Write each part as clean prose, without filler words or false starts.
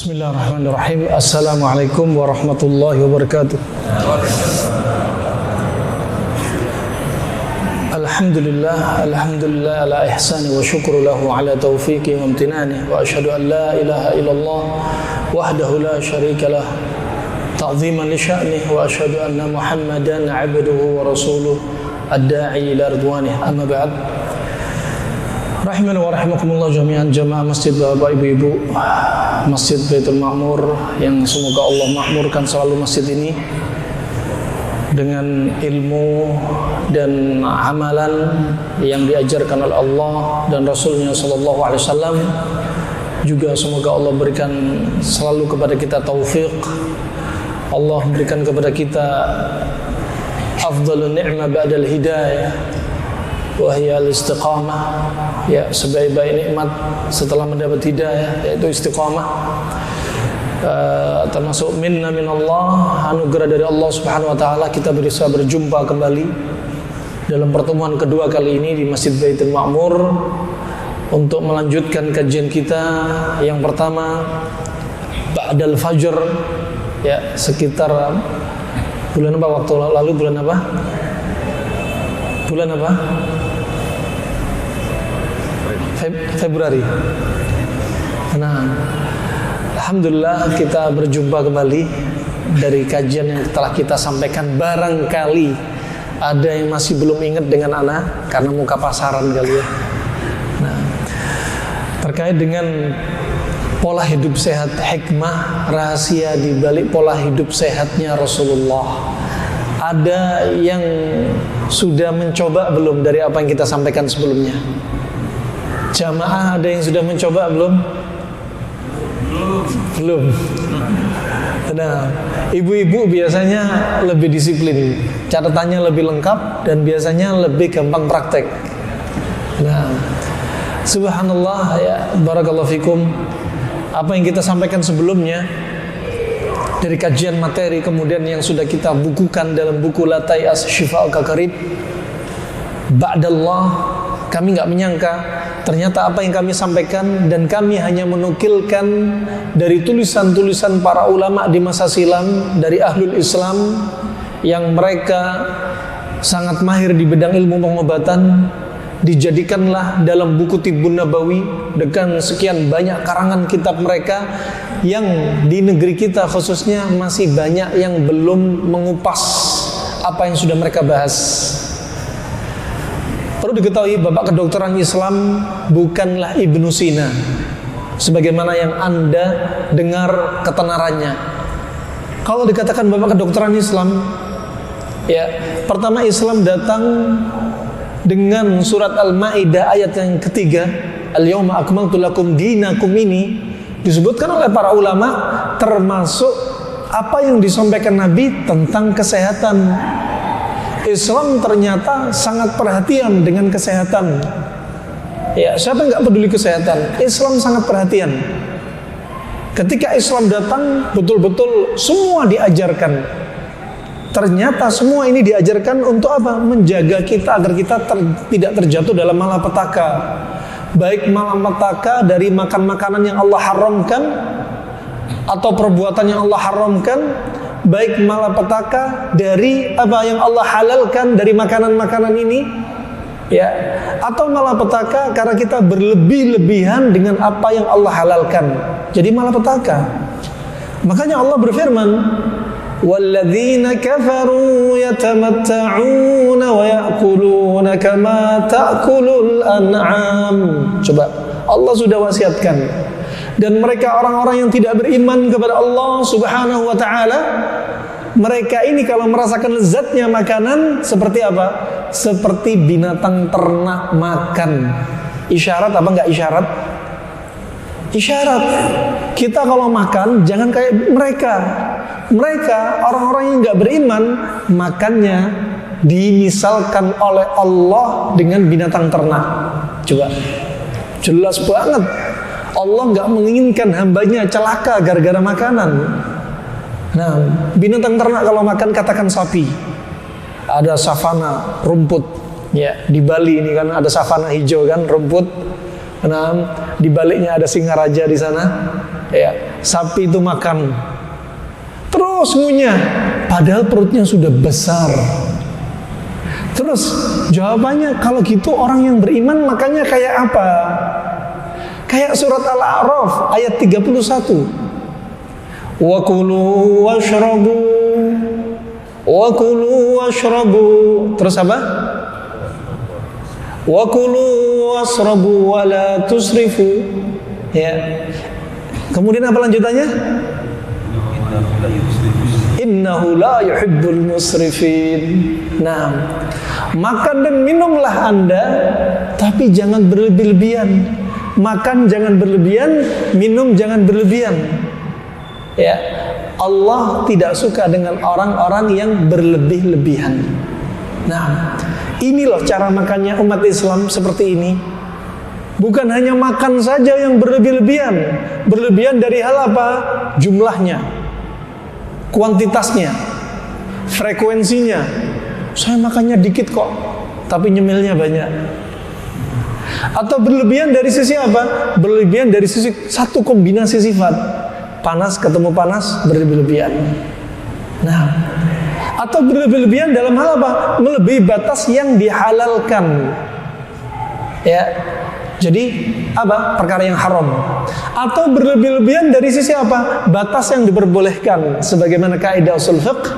Bismillahirrahmanirrahim. Assalamualaikum warahmatullahi wabarakatuh. Alhamdulillah ala ihsani wa syukru lahu ala taufiqi wa amtinani wa asyhadu an la ilaha illallah wahdahu la syarika lah ta'ziman li sya'nih wa asyhadu anna Muhammadan 'abduhu wa rasuluh ad-da'i ila ridwanih. Amma ba'd. Rahimani wa rahimakumullah jami'an jamaah masjid Bapak Ibu-ibu Masjid Baitul Ma'mur, yang semoga Allah makmurkan selalu masjid ini dengan ilmu dan amalan yang diajarkan oleh Allah dan Rasulnya Sallallahu Alaihi Wasallam. Juga semoga Allah berikan selalu kepada kita taufik, Allah berikan kepada kita afdhalun ni'mah ba'dal hidayah wahya al-istiqamah, ya, sebaik-baik nikmat setelah mendapat hidayah yaitu istiqamah. Termasuk minna minallah, anugerah dari Allah Subhanahu wa taala, kita bisa berjumpa kembali dalam pertemuan kedua kali ini di Masjid Baitul Ma'mur untuk melanjutkan kajian kita yang pertama ba'dal fajr, ya, sekitar bulan apa waktu lalu, bulan apa? Bulan apa? Februari. Nah, alhamdulillah kita berjumpa kembali dari kajian yang telah kita sampaikan. Barangkali ada yang masih belum ingat dengan anak karena muka pasaran kali ya. Nah, terkait dengan pola hidup sehat, hikmah, rahasia di balik pola hidup sehatnya Rasulullah. Ada yang sudah mencoba belum dari apa yang kita sampaikan sebelumnya? Jamaah ada yang sudah mencoba belum? Belum. Nah, ibu-ibu biasanya lebih disiplin, catatannya lebih lengkap dan biasanya lebih gampang praktek. Nah, subhanallah, ya, barakallahu fikum. Apa yang kita sampaikan sebelumnya dari kajian materi, kemudian yang sudah kita bukukan dalam buku Latai As-Shifa Al-Kakarib, ba'dallah, kami nggak menyangka ternyata apa yang kami sampaikan dan kami hanya menukilkan dari tulisan-tulisan para ulama di masa silam, dari ahlul Islam yang mereka sangat mahir di bidang ilmu pengobatan, dijadikanlah dalam buku Tibbun Nabawi dengan sekian banyak karangan kitab mereka yang di negeri kita khususnya masih banyak yang belum mengupas apa yang sudah mereka bahas. Perlu diketahui, bapak kedokteran Islam bukanlah Ibnu Sina sebagaimana yang Anda dengar ketenarannya. Kalau dikatakan bapak kedokteran Islam, ya, pertama Islam datang dengan surat Al-Maidah ayat yang ketiga, Al-Yawma akmaltu lakum dinakum, ini disebutkan oleh para ulama termasuk apa yang disampaikan Nabi tentang kesehatan. Islam ternyata sangat perhatian dengan kesehatan. Ya, siapa yang nggak peduli kesehatan? Islam sangat perhatian. Ketika Islam datang, betul-betul semua diajarkan. Ternyata semua ini diajarkan untuk apa? Menjaga kita agar kita tidak terjatuh dalam malapetaka. Baik malapetaka dari makan makanan yang Allah haramkan atau perbuatan yang Allah haramkan, baik malapetaka dari apa yang Allah halalkan dari makanan-makanan ini, ya, atau malapetaka karena kita berlebih-lebihan dengan apa yang Allah halalkan, jadi malapetaka. Makanya Allah berfirman, walladzina kafaru yatamatta'una wa ya'kuluna kama ta'kulul an'am. Coba, Allah sudah wasiatkan. Dan mereka orang-orang yang tidak beriman kepada Allah Subhanahu wa ta'ala, mereka ini kalau merasakan lezatnya makanan seperti apa? Seperti binatang ternak makan. Isyarat apa enggak isyarat? Isyarat. Kita kalau makan jangan kayak mereka. Mereka orang-orang yang enggak beriman, makannya dimisalkan oleh Allah dengan binatang ternak. Coba, jelas banget Allah nggak menginginkan hambanya celaka gara-gara makanan. Nah, binatang ternak kalau makan, katakan sapi, ada savana rumput, ya, di Bali ini kan ada savana hijau kan, rumput. Nah, di baliknya ada singa raja di sana, ya, sapi itu makan, terus ngunyah, padahal perutnya sudah besar. Terus jawabannya, kalau gitu orang yang beriman makannya kayak apa? Kayak surat Al-A'raf ayat 31. Wa kulu washrabu. Terus apa? Wa kulu washrabu wa la tusrifu. Ya. Kemudian apa lanjutannya? Innahu la yuhibbul musrifin. Nah, makan dan minumlah Anda, tapi jangan berlebih-lebihan. Makan jangan berlebihan, minum jangan berlebihan. Ya, Allah tidak suka dengan orang-orang yang berlebih-lebihan. Nah, ini loh cara makannya umat Islam seperti ini. Bukan hanya makan saja yang berlebih-lebihan. Berlebihan dari hal apa? Jumlahnya, kuantitasnya, frekuensinya. Saya makannya dikit kok, tapi nyemilnya banyak. Atau berlebihan dari sisi apa? Berlebihan dari sisi satu kombinasi sifat. Panas ketemu panas, berlebih-lebihan. Nah, atau berlebih-lebihan dalam hal apa? Melebihi batas yang dihalalkan. Ya. Jadi apa? Perkara yang haram. Atau berlebih-lebihan dari sisi apa? Batas yang diperbolehkan. Sebagaimana kaidah usul fiqh,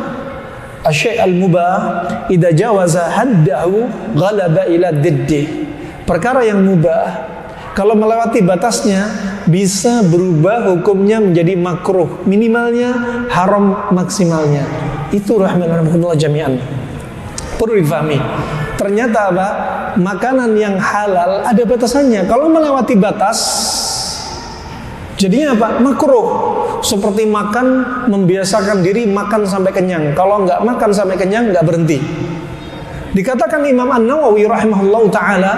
asy-syai' al-mubah idza jawaza haddahu ghalaba ila diddih. Perkara yang mubah kalau melewati batasnya bisa berubah hukumnya menjadi makruh, minimalnya haram maksimalnya. Itu rahimahumullah jami'an. Perlu difahami. Ternyata apa? Makanan yang halal ada batasannya. Kalau melewati batas, jadinya apa? Makruh. Seperti makan, membiasakan diri makan sampai kenyang. Kalau nggak makan sampai kenyang, nggak berhenti. Dikatakan Imam An-Nawawi rahimahullah ta'ala,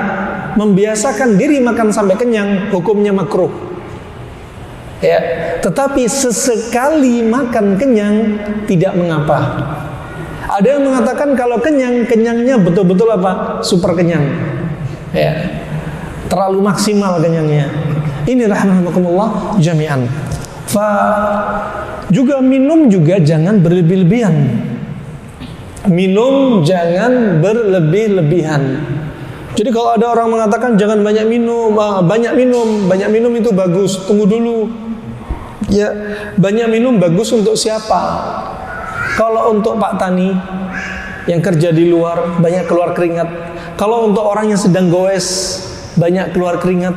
membiasakan diri makan sampai kenyang, hukumnya makruh. Ya, tetapi sesekali makan kenyang tidak mengapa. Ada yang mengatakan kalau kenyang, kenyangnya betul-betul apa? Super kenyang. Ya, terlalu maksimal kenyangnya. Ini rahimahumullah jami'an. Juga minum juga jangan berlebih-lebihan. Minum jangan berlebih-lebihan. Jadi kalau ada orang mengatakan jangan banyak minum, banyak minum itu bagus. Tunggu dulu. Ya, banyak minum bagus untuk siapa? Kalau untuk Pak Tani yang kerja di luar, banyak keluar keringat. Kalau untuk orang yang sedang goes, banyak keluar keringat.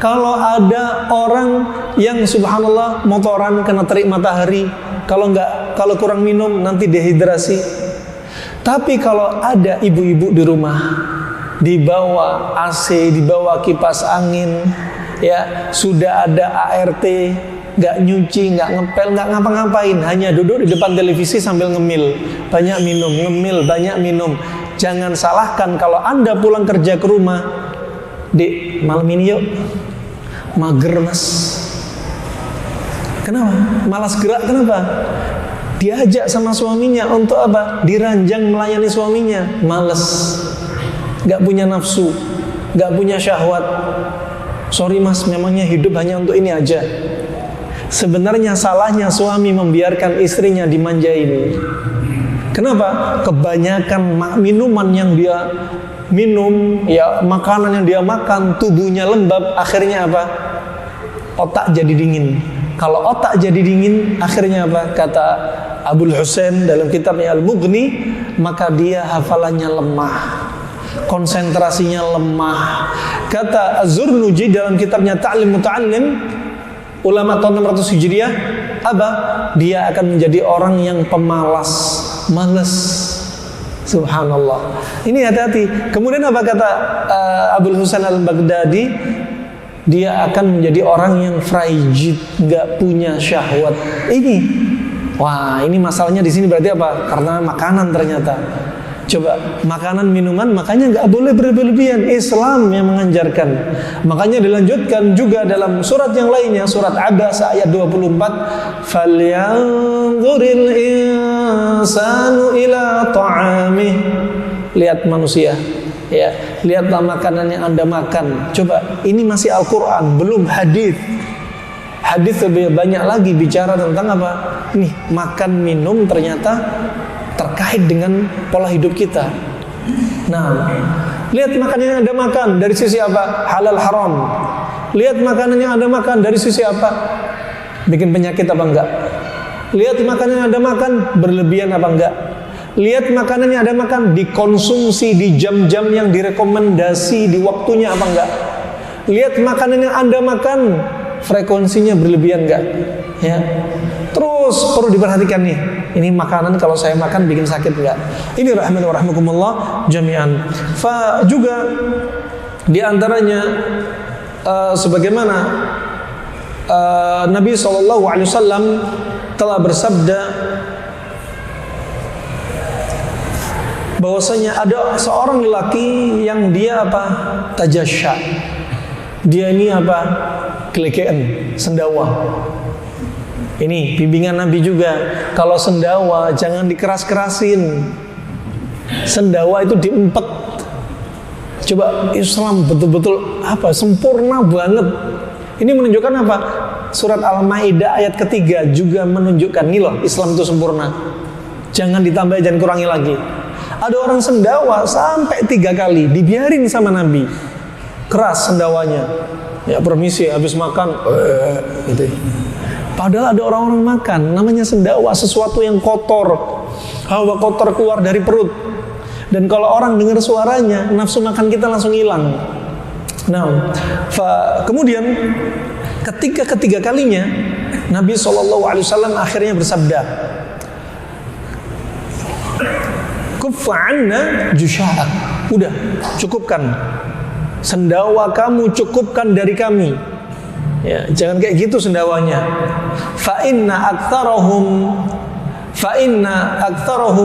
Kalau ada orang yang subhanallah motoran kena terik matahari, kalau kurang minum nanti dehidrasi. Tapi kalau ada ibu-ibu di rumah, dibawa AC, dibawa kipas angin, ya sudah ada ART, nggak nyuci, nggak ngepel, nggak ngapa-ngapain, hanya duduk di depan televisi sambil ngemil, banyak minum, ngemil, banyak minum. Jangan salahkan kalau Anda pulang kerja ke rumah, Dek, malam ini yuk, mager mas. Kenapa? Malas gerak, kenapa? Diajak sama suaminya untuk apa? Diranjang melayani suaminya, males, gak punya nafsu, gak punya syahwat. Sorry mas, memangnya hidup hanya untuk ini aja. Sebenarnya salahnya suami membiarkan istrinya dimanjain. Kenapa? Kebanyakan minuman yang dia minum, ya makanan yang dia makan, tubuhnya lembab, akhirnya apa? Otak jadi dingin. Kalau otak jadi dingin, akhirnya apa? Kata Abul Husain dalam kitabnya Al-Mughni, maka dia hafalannya lemah, konsentrasinya lemah. Kata Az-Zurnuji dalam kitabnya Ta'lim Muta'allim, ulama tahun 600 Hijriah, apa? Dia akan menjadi orang yang pemalas, malas. Subhanallah. Ini hati-hati. Kemudian apa kata Abul Husain Al-Baghdadi? Dia akan menjadi orang yang frigid, nggak punya syahwat. Ini masalahnya di sini berarti apa? Karena makanan ternyata. Coba makanan minuman makanya nggak boleh berlebihan. Islam yang mengajarkan. Makanya dilanjutkan juga dalam surat yang lainnya, surat Abasa ayat 24. Falyanzuril insanu ila ta'amih. Lihat manusia. Ya, lihatlah makanan yang Anda makan. Coba, ini masih Al-Quran, belum hadis. Hadis lebih banyak lagi bicara tentang apa? Nih, makan minum ternyata terkait dengan pola hidup kita. Nah, lihat makanan yang Anda makan dari sisi apa? Halal haram. Lihat makanan yang Anda makan dari sisi apa? Bikin penyakit apa enggak? Lihat makanan yang Anda makan berlebihan apa enggak? Lihat makanan yang Anda makan dikonsumsi di jam-jam yang direkomendasi di waktunya apa enggak? Lihat makanan yang Anda makan frekuensinya berlebihan enggak? Ya. Terus perlu diperhatikan nih. Ini makanan kalau saya makan bikin sakit enggak? Ini rahmatan wa rahmakumullah jami'an. Fa juga di antaranya sebagaimana Nabi SAW telah bersabda bahwasanya ada seorang lelaki yang dia apa? Tajasya. Dia ini apa? Kelekean, sendawa. Ini bimbingan Nabi juga. Kalau sendawa jangan dikeras-kerasin. Sendawa itu diempet. Coba Islam betul-betul apa? Sempurna banget. Ini menunjukkan apa? Surat Al-Maidah ayat ketiga juga menunjukkan nih loh, Islam itu sempurna. Jangan ditambah, jangan kurangi lagi. Ada orang sendawa sampai 3 kali dibiarin sama Nabi. Keras sendawanya. Ya permisi, habis makan gitu. Padahal ada orang-orang makan namanya sendawa, sesuatu yang kotor. Hawa kotor keluar dari perut. Dan kalau orang dengar suaranya, nafsu makan kita langsung hilang. Nah, kemudian ketiga kalinya Nabi SAW akhirnya bersabda, "Kuffa'anna jusha'ak." Udah, cukupkan. Sendawa kamu cukupkan dari kami. Ya, jangan kayak gitu sendawanya. Fa inna aktsarahum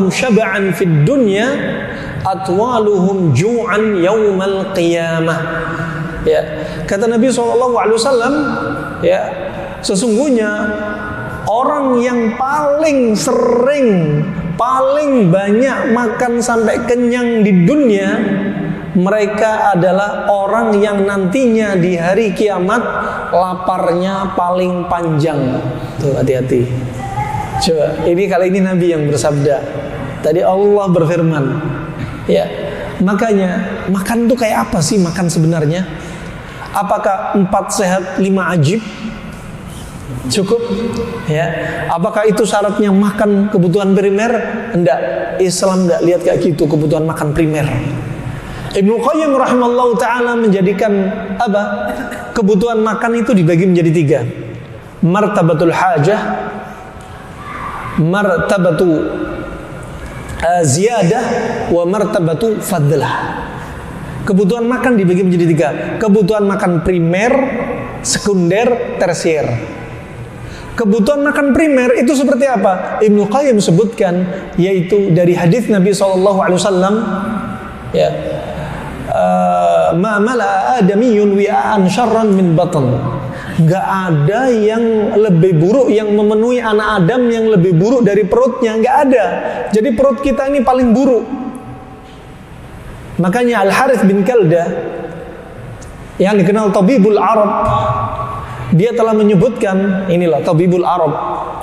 syab'an fid dunya atwaluhum ju'an yaumal qiyamah. Ya, kata Nabi SAW, ya, sesungguhnya orang yang paling sering, paling banyak makan sampai kenyang di dunia, mereka adalah orang yang nantinya di hari kiamat laparnya paling panjang. Tuh, hati-hati. Coba, ini kali ini Nabi yang bersabda. Tadi Allah berfirman. Ya, makanya makan itu kayak apa sih makan sebenarnya? Apakah 4 sehat 5 ajib? Cukup? Ya. Apakah itu syaratnya makan kebutuhan primer? Enggak. Islam enggak lihat kayak gitu kebutuhan makan primer. Ibnu Qayyim rahimahullah ta'ala menjadikan apa? Kebutuhan makan itu dibagi menjadi 3. Martabatul hajah, martabatu ziyadah, wa martabatu fadlah. Kebutuhan makan dibagi menjadi 3. Kebutuhan makan primer, sekunder, tersier. Kebutuhan makan primer itu seperti apa? Ibnu Qayyim sebutkan, yaitu dari hadis Nabi SAW, ya, ma mala adamiyun wi'an syarran min batn. Gak ada yang lebih buruk, yang memenuhi anak Adam yang lebih buruk dari perutnya. Gak ada. Jadi perut kita ini paling buruk. Makanya Al-Harith bin Kaldah yang dikenal Tabibul Arab, dia telah menyebutkan, inilah Tabibul Arab,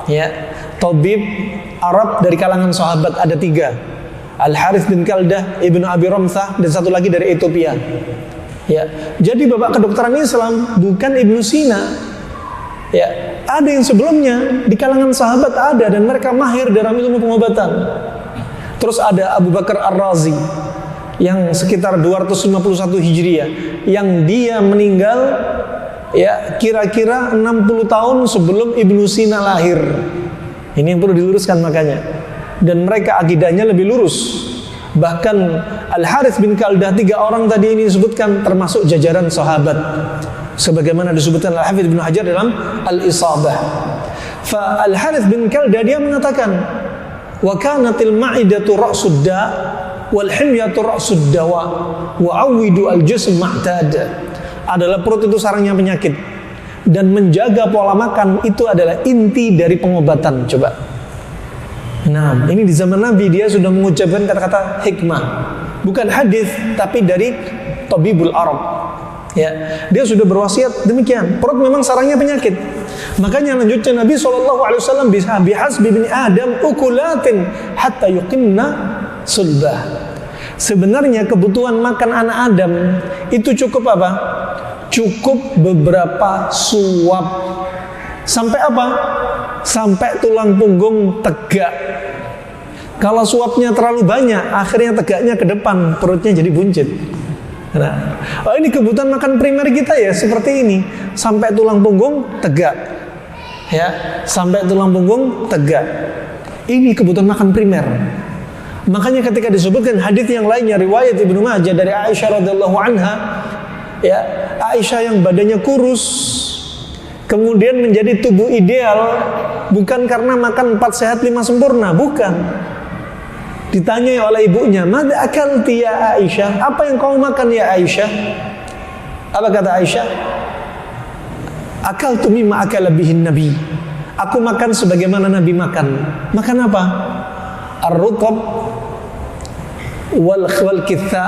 ya, Tabib Arab dari kalangan sahabat ada 3. Al-Harith bin Kaldah, Ibnu Abi Ramsah, dan satu lagi dari Ethiopia. Ya, jadi bapak kedokteran Islam bukan Ibnu Sina. Ya, ada yang sebelumnya di kalangan sahabat ada, dan mereka mahir dalam ilmu pengobatan. Terus ada Abu Bakar Ar-Razi yang sekitar 251 Hijriah, yang dia meninggal ya kira-kira 60 tahun sebelum Ibnu Sina lahir. Ini yang perlu diluruskan makanya. Dan mereka akidahnya lebih lurus. Bahkan Al-Harith bin Kaldah, 3 orang tadi ini disebutkan termasuk jajaran sahabat, sebagaimana disebutkan Al-Hafidz Ibnu Hajar dalam Al-Isabah. Fa Al-Harith bin Kaldah dia mengatakan, wa kanatil ma'idatu ra'sud da' wal himyatu ra'sud dawa wa awidu al-jism ma'tad. Adalah perut itu sarangnya penyakit, dan menjaga pola makan itu adalah inti dari pengobatan. Coba. Nah, ini di zaman Nabi dia sudah mengucapkan kata-kata hikmah, bukan hadis, tapi dari Tabibul Arab. Ya, dia sudah berwasiat demikian. Perut memang sarangnya penyakit. Makanya lanjutnya Nabi SAW, bihasbi bin Adam ukulatin hatta yuqimna sulbah. Sebenarnya kebutuhan makan anak Adam itu cukup apa? Cukup beberapa suap. Sampai apa? Sampai tulang punggung tegak. Kalau suapnya terlalu banyak, akhirnya tegaknya ke depan, perutnya jadi buncit. Nah, ini kebutuhan makan primer kita ya, seperti ini. Sampai tulang punggung tegak. Ya, sampai tulang punggung tegak. Ini kebutuhan makan primer. Makanya ketika disebutkan hadis yang lainnya riwayat Ibnu Majah dari Aisyah radhiyallahu anha, ya, Aisyah yang badannya kurus kemudian menjadi tubuh ideal bukan karena makan 4 sehat 5 sempurna, bukan. Ditanyai oleh ibunya, "Madza akalti ya Aisyah? Apa yang kau makan ya Aisyah?" Apa kata Aisyah? "Akaltu mimma akala bihin Nabi." Aku makan sebagaimana Nabi makan. Makan apa? Ar-rutab wal kitha,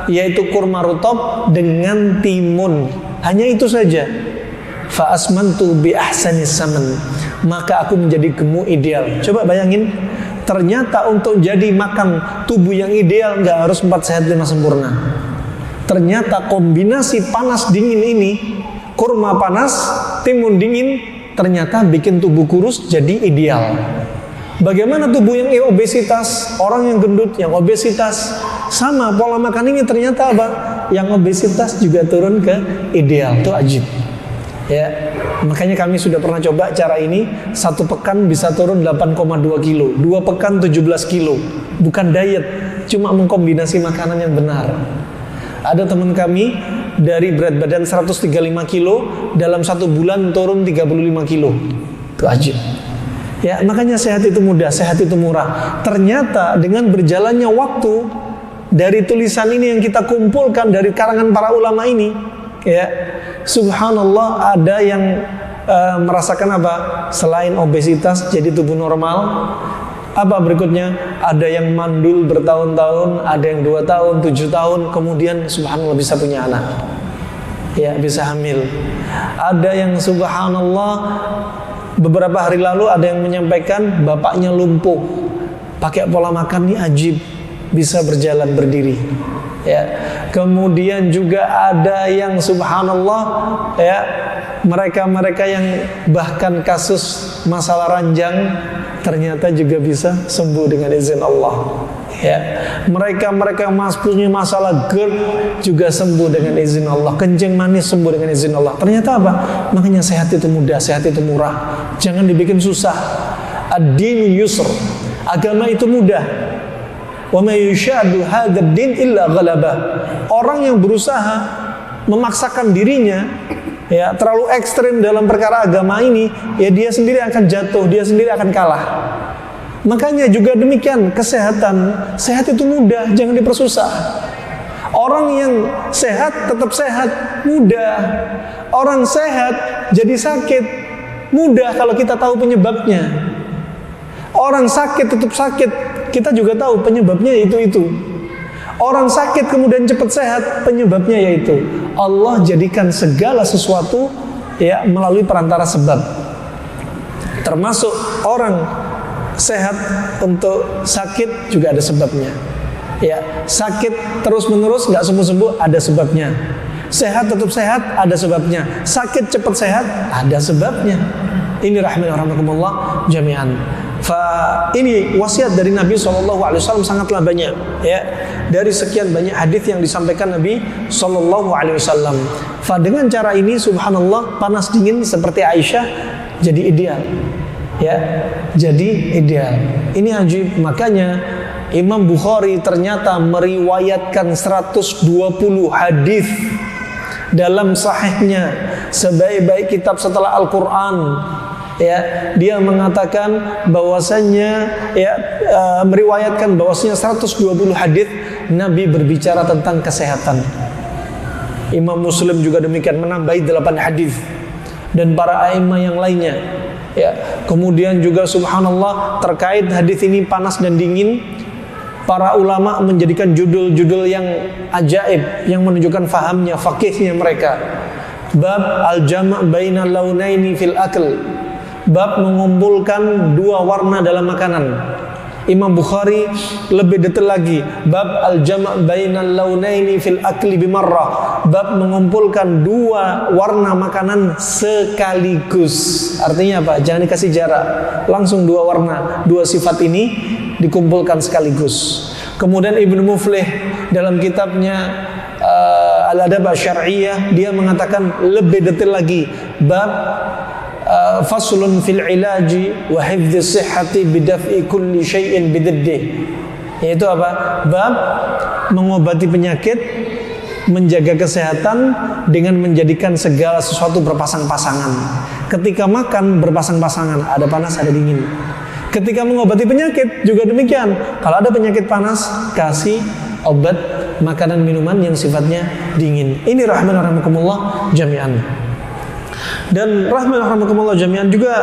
yaitu kurma rutab dengan timun. Hanya itu saja. Fa asmantu bi ahsanis saman. Maka aku menjadi gemuk ideal. Coba bayangin, ternyata untuk jadi makan tubuh yang ideal nggak harus 4 sehat 5 sempurna. Ternyata kombinasi panas dingin ini, kurma panas, timun dingin, ternyata bikin tubuh kurus jadi ideal. Bagaimana tubuh yang obesitas, orang yang gendut, yang obesitas, sama pola makan ini ternyata apa? Yang obesitas juga turun ke ideal. Itu ajib. Ya, makanya kami sudah pernah coba cara ini. 1 pekan bisa turun 8,2 kilo, 2 pekan 17 kilo. Bukan diet, cuma mengkombinasi makanan yang benar. Ada teman kami dari berat badan 135 kilo, dalam 1 bulan turun 35 kilo. Itu ajib. Ya, makanya sehat itu mudah, sehat itu murah. Ternyata dengan berjalannya waktu, dari tulisan ini yang kita kumpulkan dari karangan para ulama ini, ya, subhanallah, ada yang merasakan apa? Selain obesitas jadi tubuh normal. Apa berikutnya? Ada yang mandul bertahun-tahun, ada yang 2 tahun, 7 tahun, kemudian subhanallah bisa punya anak. Ya, bisa hamil. Ada yang subhanallah beberapa hari lalu ada yang menyampaikan bapaknya lumpuh, pakai pola makan ini ajib, bisa berjalan berdiri. Ya, kemudian juga ada yang subhanallah, ya, mereka yang bahkan kasus masalah ranjang ternyata juga bisa sembuh dengan izin Allah. Ya, mereka yang punya masalah GERD juga sembuh dengan izin Allah. Kencing manis sembuh dengan izin Allah. Ternyata apa? Makanya sehat itu mudah, sehat itu murah. Jangan dibikin susah. Ad-dinu yusr. Agama itu mudah. Wa may yushadu hadzal din illa ghalabah. Orang yang berusaha memaksakan dirinya, ya, terlalu ekstrim dalam perkara agama ini, ya dia sendiri akan jatuh, dia sendiri akan kalah. Makanya juga demikian kesehatan. Sehat itu mudah, jangan dipersusah. Orang yang sehat tetap sehat, mudah. Orang sehat jadi sakit, mudah kalau kita tahu penyebabnya. Orang sakit tetap sakit, kita juga tahu penyebabnya itu. Orang sakit kemudian cepat sehat, penyebabnya yaitu Allah jadikan segala sesuatu, ya, melalui perantara sebab. Termasuk orang sehat untuk sakit juga ada sebabnya. Ya, sakit terus menerus nggak sembuh-sembuh, ada sebabnya. Sehat tetap sehat, ada sebabnya. Sakit cepat sehat, ada sebabnya. Ini rahimahumullah jami'an. Ini wasiat dari Nabi SAW sangatlah banyak, ya, dari sekian banyak hadis yang disampaikan Nabi SAW. Dengan cara ini subhanallah, panas dingin seperti Aisyah jadi ideal. Ya, jadi ideal. Ini ajib. Makanya Imam Bukhari ternyata meriwayatkan 120 hadis dalam sahihnya, sebaik-baik kitab setelah Al-Quran. Ya, dia mengatakan bahwasannya, ya, meriwayatkan bahwasanya 120 hadis Nabi berbicara tentang kesehatan. Imam Muslim juga demikian menambahi 8 hadis, dan para a'imah yang lainnya. Ya, kemudian juga subhanallah terkait hadis ini panas dan dingin, Para ulama menjadikan judul-judul yang ajaib, yang menunjukkan fahamnya, fakihnya mereka. Bab al-jama' bainal launaini fil akl. Bab mengumpulkan dua warna dalam makanan. Imam Bukhari lebih detail lagi, bab al-jama' bainal launaini fil akli bimarrah. Bab mengumpulkan dua warna makanan sekaligus. Artinya apa? Jangan dikasih jarak, langsung dua warna, dua sifat ini dikumpulkan sekaligus. Kemudian Ibnu Muflih dalam kitabnya Al-Adab Asy-Syar'iyyah, dia mengatakan lebih detail lagi, bab faslun fil ilaji wa hifdzi sihhati bidaf'i kulli syai'in bididdih. Yaitu apa? Bab mengobati penyakit, menjaga kesehatan dengan menjadikan segala sesuatu berpasang-pasangan. Ketika makan berpasang-pasangan, ada panas, ada dingin. Ketika mengobati penyakit juga demikian. Kalau ada penyakit panas, kasih obat makanan minuman yang sifatnya dingin. Ini rahimahumullah jami'an. Dan rahimahumullah jami'an juga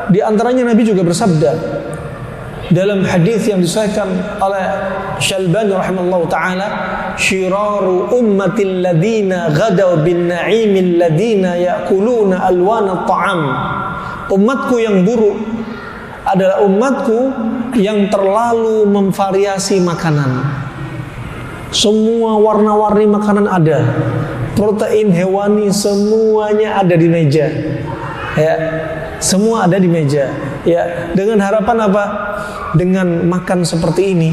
di antaranya Nabi juga bersabda dalam hadis yang disahihkan oleh Syalbani rahimahullah taala, syiraru ummatil ladina ghadaw bin na'imil ladina ya'kuluna alwana ta'am. Umatku yang buruk adalah umatku yang terlalu memvariasi makanan. Semua warna-warni makanan ada, protein hewani semuanya ada di meja, ya, semua ada di meja, ya. Dengan harapan apa? Dengan makan seperti ini,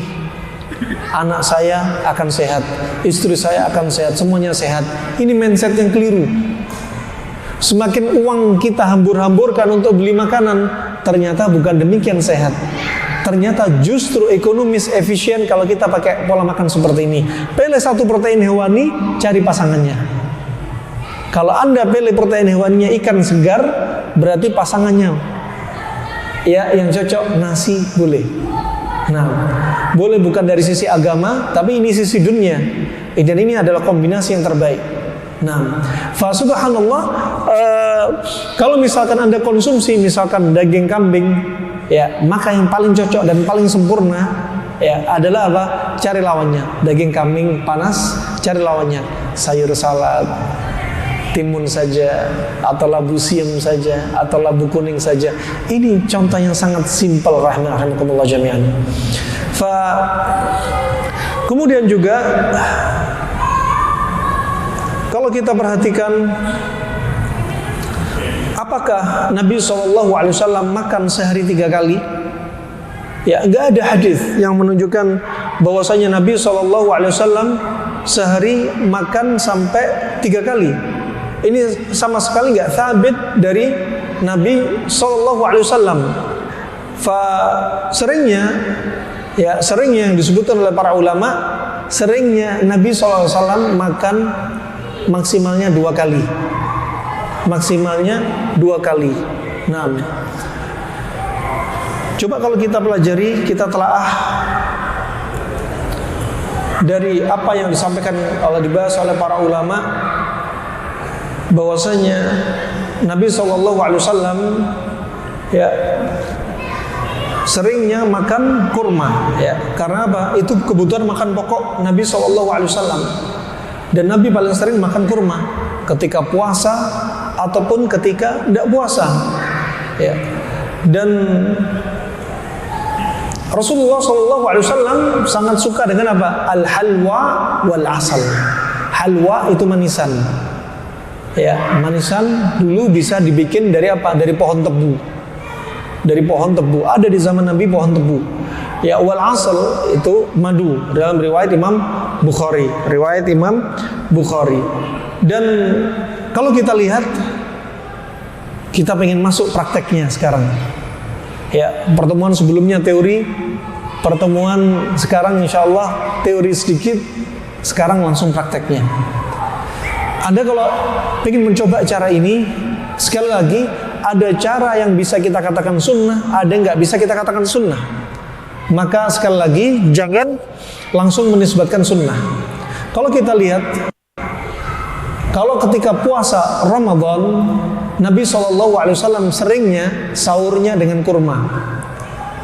anak saya akan sehat, istri saya akan sehat, semuanya sehat. Ini mindset yang keliru. Semakin uang kita hambur-hamburkan untuk beli makanan, ternyata bukan demikian sehat. Ternyata justru ekonomis, efisien kalau kita pakai pola makan seperti ini. Pilih satu protein hewani, cari pasangannya. Kalau Anda pilih protein hewaninya ikan segar, berarti pasangannya ya yang cocok nasi boleh. Nah, boleh bukan dari sisi agama, tapi ini sisi dunia. Dan ini adalah kombinasi yang terbaik. Nah, fa subhanallah, kalau misalkan Anda konsumsi misalkan daging kambing, ya, maka yang paling cocok dan paling sempurna ya adalah apa? Cari lawannya. Daging kambing panas, cari lawannya sayur salad, timun saja, atau labu siam saja, atau labu kuning saja. Ini contoh yang sangat simpel rahimakumullah jami'an. Kemudian juga kalau kita perhatikan, apakah Nabi SAW makan sehari 3 kali? Ya, enggak ada hadis yang menunjukkan bahwasanya Nabi SAW sehari makan sampai 3 kali. Ini sama sekali enggak sabit dari Nabi SAW. Seringnya yang disebutkan oleh para ulama, seringnya Nabi SAW makan maksimalnya 2 kali. Maksimalnya 2 kali. Nah, coba kalau kita pelajari, kita telaah dari apa yang disampaikan dibahas oleh para ulama, bahwasanya Nabi SAW ya seringnya makan kurma, ya. Karena apa? Itu kebutuhan makan pokok Nabi SAW. Dan Nabi paling sering makan kurma ketika puasa ataupun ketika tidak puasa, ya. Dan Rasulullah SAW sangat suka dengan apa? Al-halwa wal asal. Halwa itu manisan, ya. Manisan dulu bisa dibikin dari apa? Dari pohon tebu. Dari pohon tebu. Ada di zaman Nabi pohon tebu. Ya, wal asal itu madu dalam riwayat Imam Bukhari. Riwayat Imam Bukhari. Dan kalau kita lihat, kita pengen masuk prakteknya sekarang. Ya, pertemuan sebelumnya teori, pertemuan sekarang insya Allah teori sedikit, sekarang langsung prakteknya. Anda kalau ingin mencoba cara ini, sekali lagi, ada cara yang bisa kita katakan sunnah, ada yang nggak bisa kita katakan sunnah. Maka sekali lagi, jangan langsung menisbatkan sunnah. Kalau kita lihat, kalau ketika puasa Ramadan, Nabi SAW seringnya sahurnya dengan kurma,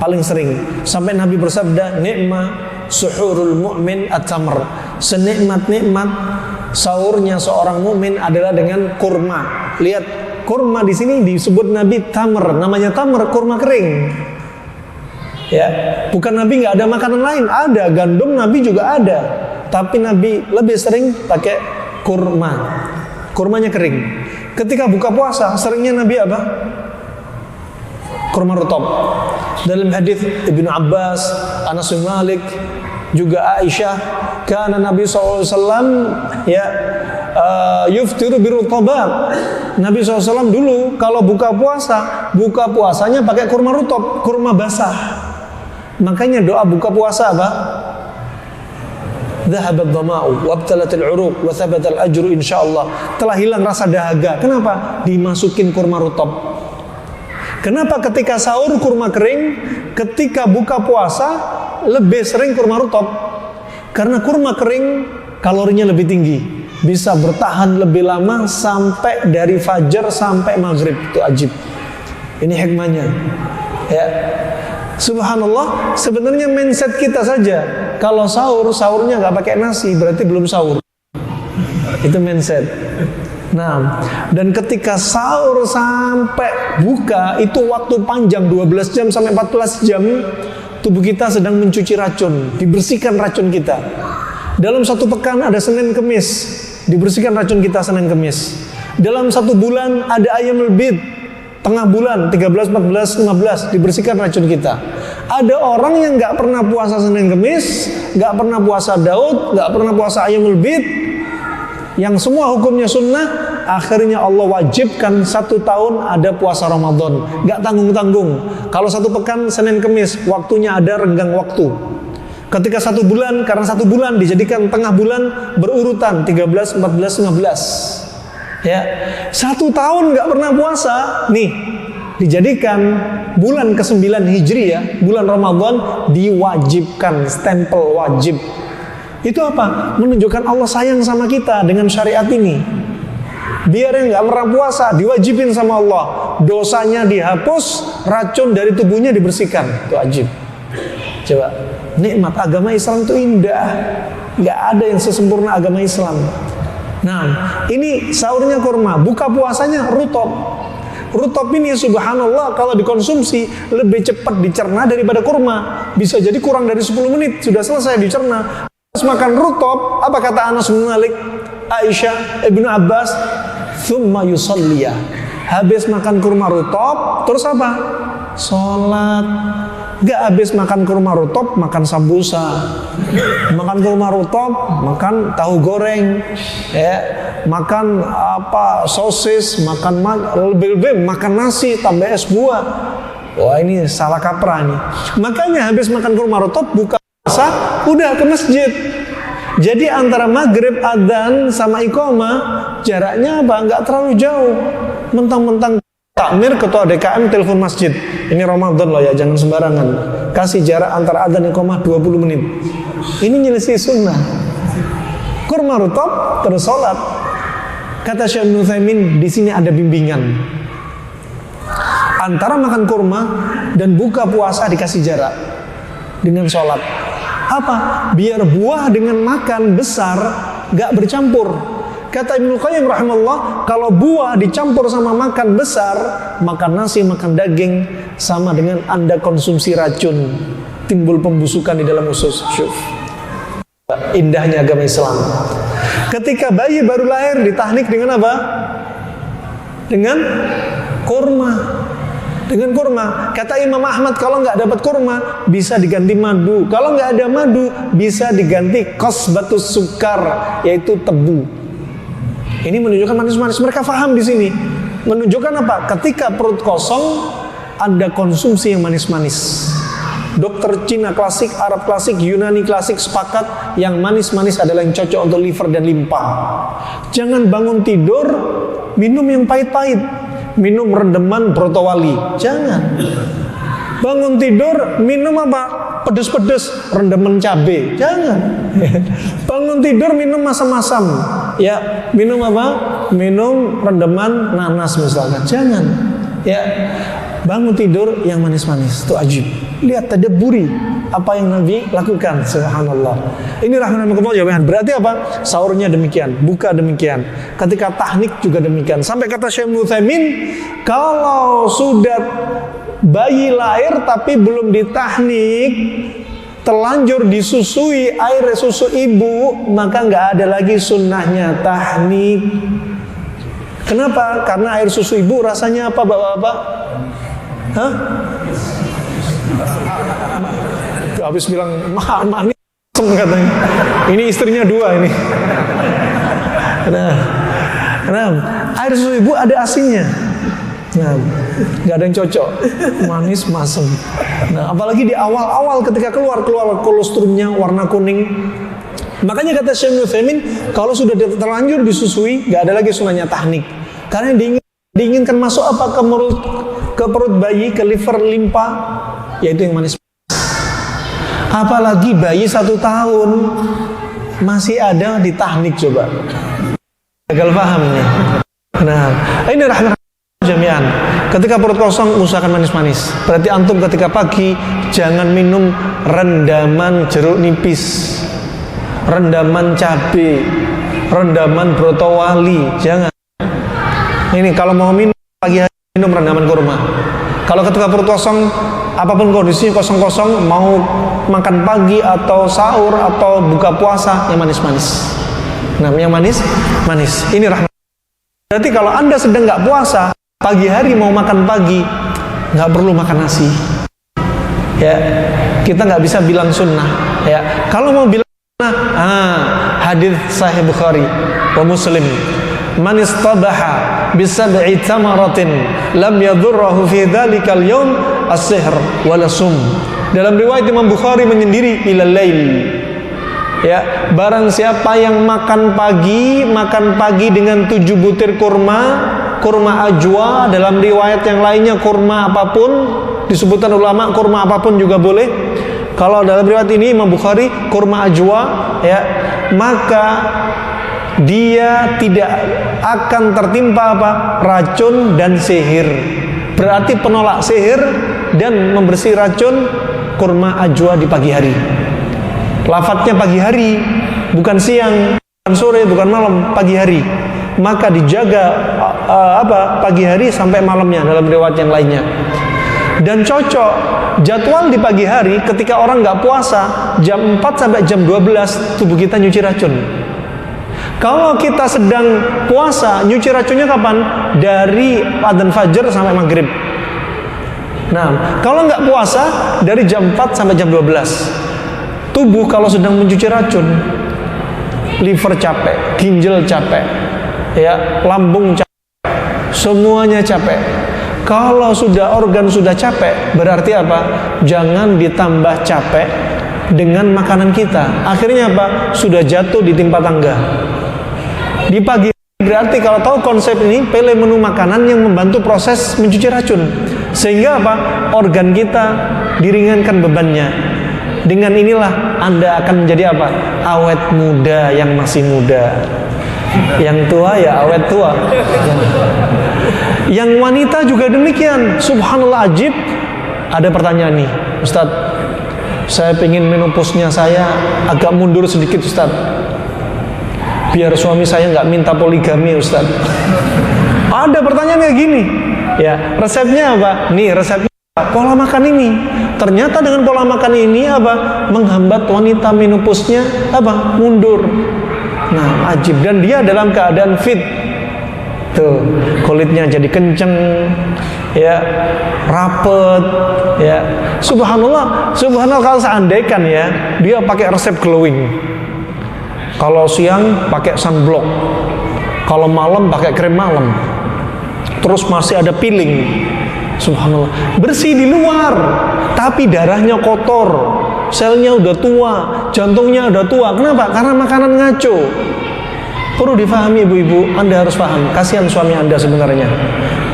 paling sering. Sampai Nabi bersabda, "Ni'ma suhurul mu'min at-tamr. Senikmat-nikmat sahurnya seorang mukmin adalah dengan kurma. Lihat, kurma di sini disebut Nabi tamr. Namanya tamr, kurma kering. Ya, bukan Nabi nggak ada makanan lain, ada gandum Nabi juga ada. Tapi Nabi lebih sering pakai kurma. Kurmanya kering. Ketika buka puasa, seringnya Nabi apa? Kurma rutab. Dalam hadis Ibnu Abbas, Anas bin Malik, juga Aisyah, karena Nabi SAW ya yuftiru birutabat. Nabi SAW dulu kalau buka puasanya pakai kurma rutab, kurma basah. Makanya doa buka puasa apa? Dhahabat dhama'u wabtalatil uruq wa thabatal ajru insyaallah. Telah hilang rasa dahaga. Kenapa? Dimasukin kurma rutab. Kenapa ketika sahur kurma kering, ketika buka puasa lebih sering kurma rutab? Karena kurma kering kalorinya lebih tinggi, bisa bertahan lebih lama sampai dari fajar sampai maghrib. Itu ajib. Ini hikmahnya. Ya. Subhanallah, sebenarnya mindset kita saja. Kalau sahurnya nggak pakai nasi, berarti belum sahur. Itu mindset. Nah, dan ketika sahur sampai buka itu waktu panjang 12 jam sampai 14 jam, tubuh kita sedang mencuci racun, dibersihkan racun kita. Dalam satu pekan ada Senin Kemis, dibersihkan racun kita Senin Kemis. Dalam satu bulan ada Ayyamul Bid, tengah bulan 13, 14, 15 dibersihkan racun kita. Ada orang yang nggak pernah puasa Senin Kemis, nggak pernah puasa Daud, nggak pernah puasa Ayyamul Bid, yang semua hukumnya sunnah, akhirnya Allah wajibkan 1 tahun ada puasa Ramadan, nggak tanggung-tanggung. Kalau 1 pekan Senin Kemis, waktunya ada renggang waktu. Ketika 1 bulan, karena 1 bulan dijadikan tengah bulan berurutan 13, 14, 15. Ya, 1 tahun nggak pernah puasa, nih dijadikan bulan ke-9 Hijriah, bulan Ramadan diwajibkan, stempel wajib. Itu apa? Menunjukkan Allah sayang sama kita dengan syariat ini. Biar yang nggak pernah puasa diwajibin sama Allah, dosanya dihapus, racun dari tubuhnya dibersihkan. Itu wajib. Coba, nikmat agama Islam itu indah. Nggak ada yang sesempurna agama Islam. Nah, ini sahurnya kurma, buka puasanya rutab. Rutab ini subhanallah kalau dikonsumsi lebih cepat dicerna daripada kurma. Bisa jadi kurang dari 10 menit sudah selesai dicerna. Makan rutab, apa kata Anas bin Malik, Aisyah, Ibnu Abbas, thumma yusalliya. Habis makan kurma rutab, terus apa? Sholat. Gak habis makan kurma rutab, makan sambusa. Makan kurma rutab, makan tahu goreng, ya, makan apa sosis, makan lebih-lebih makan nasi tambah es buah. Wah, ini salah kaprah nih. Makanya habis makan kurma rutab, buka puasa, udah ke masjid. Jadi antara maghrib adzan sama iqamah jaraknya apa? Nggak terlalu jauh. Mentang-mentang takmir ketua DKM telepon masjid. Ini Ramadan loh ya, jangan sembarangan. Kasih jarak antara adzan iqamah 20 menit. Ini nyelisih sunnah. Kurma rutab terus sholat. Kata Syekh Ibnu Utsaimin, di sini ada bimbingan. Antara makan kurma dan buka puasa dikasih jarak dengan sholat. Apa? Biar buah dengan makan besar gak bercampur. Kata Ibnu Qayyim rahimahullah, kalau buah dicampur sama makan besar, makan nasi, makan daging, sama dengan Anda konsumsi racun, timbul pembusukan di dalam usus. Syuf. Indahnya agama Islam. Ketika bayi baru lahir ditahnik dengan apa? Dengan kurma. Dengan kurma. Kata Imam Ahmad, kalau nggak dapat kurma bisa diganti madu. Kalau nggak ada madu bisa diganti qasbatus sukar, yaitu tebu. Ini menunjukkan manis-manis. Mereka faham di sini. Menunjukkan apa? Ketika perut kosong, Anda konsumsi yang manis-manis. Dokter Cina klasik, Arab klasik, Yunani klasik sepakat yang manis-manis adalah yang cocok untuk liver dan limpa. Jangan bangun tidur minum yang pahit-pahit. Minum rendeman brotowali, jangan. Bangun tidur minum apa? Pedes-pedes, rendeman cabe, jangan. Bangun tidur minum masam-masam, ya. Minum apa? Minum rendeman nanas misalkan, jangan. Ya. bangun tidur yang manis-manis. Itu ajib. Lihat, tadabburi apa yang Nabi lakukan. Subhanallah. Ini rahmatullah ya. Berarti apa? Sahurnya demikian, buka demikian. Ketika tahnik juga demikian. Sampai kata Syekh Utsaimin, kalau sudah bayi lahir tapi belum ditahnik, terlanjur disusui air susu ibu, maka nggak ada lagi sunnahnya tahnik. Kenapa? Karena air susu ibu rasanya apa, bapak-bapak? Hah? Habis bilang manis katanya. Ini istrinya 2 ini. Nah, air susu ibu ada asinnya. Nah, nggak ada yang cocok, manis masem. Nah, apalagi di awal-awal ketika keluar kolostrumnya warna kuning. Makanya kata Syekh Utsaimin, kalau sudah terlanjur disusui, nggak ada lagi sunahnya tahnik. Karena diinginkan masuk apa ke perut bayi, ke liver limpa, yaitu yang manis. Apalagi bayi 1 tahun masih ada di tahnik, coba. Gagal paham nih. Nah, ini rahmat jami'an. Ketika perut kosong, usahakan manis-manis. Berarti antum ketika pagi jangan minum rendaman jeruk nipis, rendaman cabai, rendaman brotowali, jangan. Ini kalau mau minum pagi hari, minum rendaman kurma. Kalau ketika perut kosong, apapun kondisinya kosong-kosong, mau makan pagi atau sahur atau buka puasa, yang manis-manis. Nah, yang manis. Ini rahmat. Berarti kalau Anda sedang nggak puasa, pagi hari mau makan pagi, nggak perlu makan nasi. Ya, kita nggak bisa bilang sunnah. Ya, kalau mau bilang sunnah, hadis Sahih Bukhari wa Muslim, man istabaha bisab'i tamaratin lam yadurruhu fi dzalikal yawm as-sihr wala sum. Dalam riwayat Imam Bukhari menyendiri ilal lail. Ya, barang siapa yang makan pagi dengan 7 butir kurma ajwa, dalam riwayat yang lainnya kurma apapun, disebutkan ulama kurma apapun juga boleh. Kalau dalam riwayat ini Imam Bukhari kurma ajwa, ya, maka dia tidak akan tertimpa apa? Racun dan sihir. Berarti penolak sihir dan membersih racun kurma ajwa di pagi hari. Lafadznya pagi hari, bukan siang, bukan sore, bukan malam, pagi hari. Maka dijaga pagi hari sampai malamnya dalam riwayat yang lainnya. Dan cocok jadwal di pagi hari ketika orang nggak puasa, jam 4 sampai jam 12 tubuh kita nyuci racun. Kalau kita sedang puasa, nyuci racunnya kapan? Dari adzan fajar sampai maghrib. Nah, kalau nggak puasa, dari jam 4 sampai jam 12. Tubuh kalau sedang mencuci racun, liver capek, ginjal capek, ya, lambung capek, semuanya capek. Kalau sudah organ sudah capek, berarti apa? Jangan ditambah capek dengan makanan kita. Akhirnya apa? Sudah jatuh di timpa tangga. Di pagi berarti kalau tahu konsep ini, pilih menu makanan yang membantu proses mencuci racun, sehingga apa? Organ kita diringankan bebannya. Dengan inilah Anda akan menjadi apa? Awet muda yang masih muda. Yang tua ya awet tua. Yang wanita juga demikian. Subhanallah, ajib. Ada pertanyaan nih, Ustadz, saya pengen menopause-nya saya agak mundur sedikit, Ustadz, biar suami saya nggak minta poligami, Ustadz. Ada pertanyaan kayak gini. Ya, resepnya apa? Nih resepnya pola makan ini. Ternyata dengan pola makan ini apa? Menghambat wanita menopause-nya apa? Mundur. Nah, ajib. Dan dia dalam keadaan fit. Tuh, kulitnya jadi kenceng, ya, rapet, ya. Subhanallah kalau seandainya ya, dia pakai resep glowing. Kalau siang pakai sunblock. Kalau malam pakai krim malam. Terus masih ada peeling. Subhanallah, bersih di luar, tapi darahnya kotor, selnya udah tua, jantungnya udah tua. Kenapa? Karena makanan ngaco. Perlu difahami ibu-ibu, Anda harus paham. Kasihan suami Anda sebenarnya.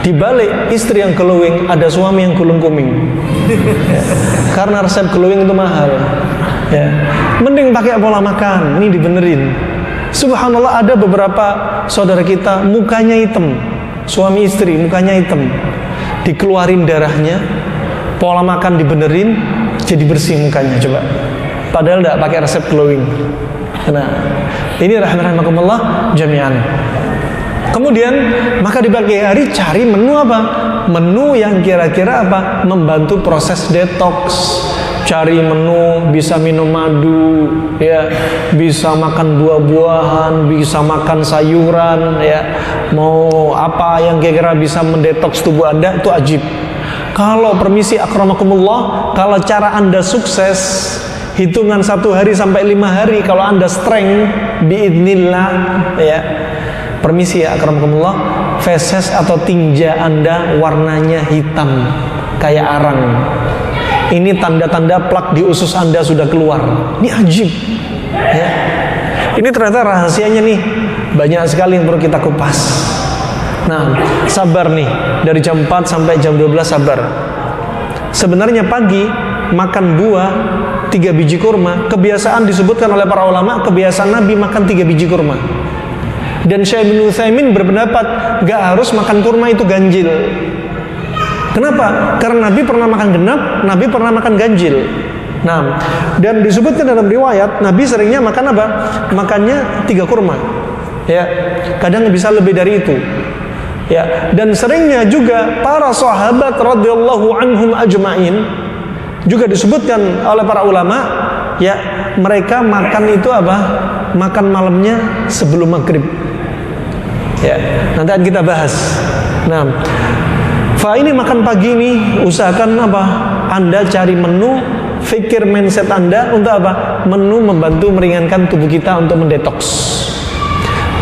Di balik istri yang glowing, ada suami yang gulung kuming. Ya. Karena resep glowing itu mahal. Ya. Mending pakai pola makan, ini dibenerin. Subhanallah, ada beberapa saudara kita mukanya hitam, suami istri mukanya hitam. dikeluarin darahnya, pola makan dibenerin, jadi bersih mukanya. Coba, padahal tidak pakai resep glowing. Nah, ini rahimakumullah jami'an. Kemudian maka di pagi hari cari menu apa? Menu yang kira-kira apa? Membantu proses detox. Cari menu bisa minum madu, ya, bisa makan buah-buahan, bisa makan sayuran, ya. Mau apa yang kira-kira bisa mendetoks tubuh Anda, itu ajib. Kalau permisi akramakumullah, kalau cara Anda sukses hitungan 1 hari sampai 5 hari, kalau Anda strength biidznillah, ya. Permisi ya akramakumullah, feses atau tinja Anda warnanya hitam kayak arang. Ini tanda-tanda plak di usus Anda sudah keluar. Ini ajib, ya. Ini ternyata rahasianya nih, banyak sekali yang perlu kita kupas. Nah, sabar nih, dari jam 4 sampai jam 12 sabar. Sebenarnya pagi makan buah 3 biji kurma, kebiasaan disebutkan oleh para ulama, kebiasaan Nabi makan 3 biji kurma. Dan Syekh bin Utsaimin berpendapat gak harus makan kurma itu ganjil. Kenapa? Karena Nabi pernah makan genap, Nabi pernah makan ganjil. Nah, dan disebutkan dalam riwayat Nabi seringnya makan apa? Makannya 3 kurma. Ya, kadang bisa lebih dari itu. Ya, dan seringnya juga para sahabat radhiyallahu anhum ajma'in juga disebutkan oleh para ulama, ya, mereka makan itu apa? Makan malamnya sebelum maghrib. Ya, nanti akan kita bahas. Nah, ini makan pagi ini usahakan apa? Anda cari menu, fikir mindset Anda untuk apa? Menu membantu meringankan tubuh kita untuk mendetoks.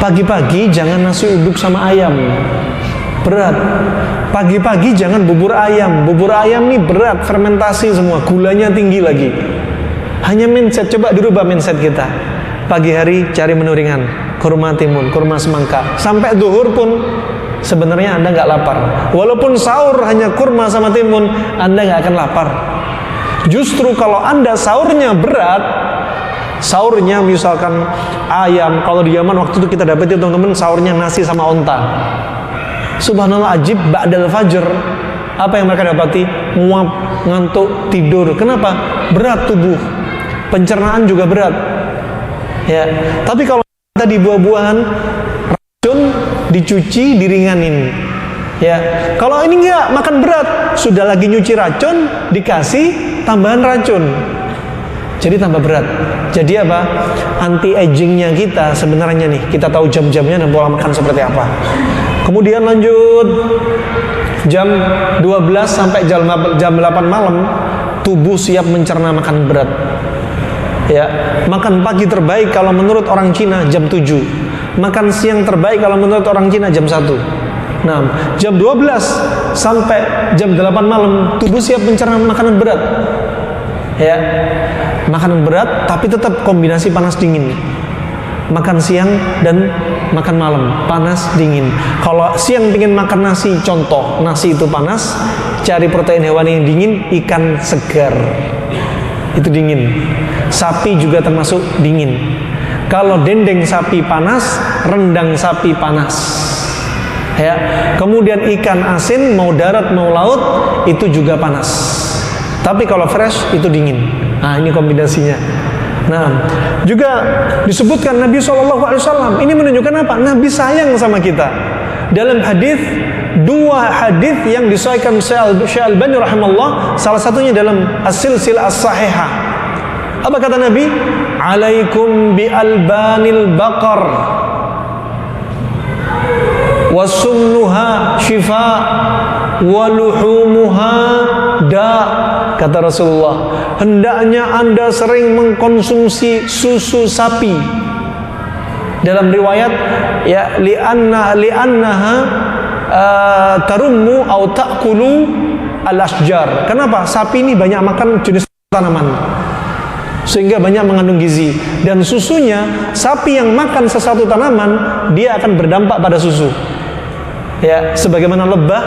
Pagi-pagi jangan nasi uduk sama ayam, berat. Pagi-pagi jangan bubur ayam. Bubur ayam nih berat, fermentasi semua, gulanya tinggi lagi. Hanya mindset, coba dirubah mindset kita. Pagi hari cari menu ringan, kurma timun, kurma semangka. Sampai zuhur pun sebenarnya Anda nggak lapar. Walaupun sahur hanya kurma sama timun, Anda nggak akan lapar. Justru kalau Anda sahurnya berat, sahurnya misalkan ayam. Kalau di Yaman waktu itu kita dapetin teman-teman, sahurnya nasi sama onta. Subhanallah, ajib, ba'dal fajr. Apa yang mereka dapati? Nguap, ngantuk, tidur. Kenapa? Berat tubuh, pencernaan juga berat. Ya, tapi kalau tadi buah-buahan, racun dicuci, diringanin. Ya, kalau ini enggak, makan berat, sudah lagi nyuci racun, dikasih tambahan racun, jadi tambah berat. Jadi apa? Anti agingnya kita sebenarnya nih, kita tahu jam-jamnya dan pola makan seperti apa. Kemudian lanjut jam 12 sampai jam 8 malam, tubuh siap mencerna makan berat. Ya, makan pagi terbaik kalau menurut orang Cina jam 7. Makan siang terbaik kalau menurut orang Cina jam 1. Nah, jam 12 sampai jam 8 malam tubuh siap mencerna makanan berat. Ya, makanan berat tapi tetap kombinasi panas dingin. Makan siang dan makan malam, panas dingin. Kalau siang ingin makan nasi, contoh nasi itu panas, cari protein hewani yang dingin, ikan segar itu dingin. Sapi juga termasuk dingin. Kalau dendeng sapi panas, rendang sapi panas. Ya, kemudian ikan asin mau darat mau laut itu juga panas. Tapi kalau fresh itu dingin. Nah, ini kombinasinya. Nah, juga disebutkan Nabi SAW ini menunjukkan apa? Nabi sayang sama kita. Dalam hadis, 2 hadis yang disahihkan Syekh Albani rahimahullah, salah satunya dalam As-Silsilah As-Sahihah. Apa kata Nabi? Alaikum bi albanil baqar wasumnuha shifa waluhumuha da. Kata Rasulullah, hendaknya Anda sering mengkonsumsi susu sapi. Dalam riwayat, ya, li'annaha tarummu au ta'kulu al-ashjar. Kenapa? Sapi ini banyak makan jenis tanaman, sehingga banyak mengandung gizi. Dan susunya, sapi yang makan sesuatu tanaman, dia akan berdampak pada susu. Ya, sebagaimana lebah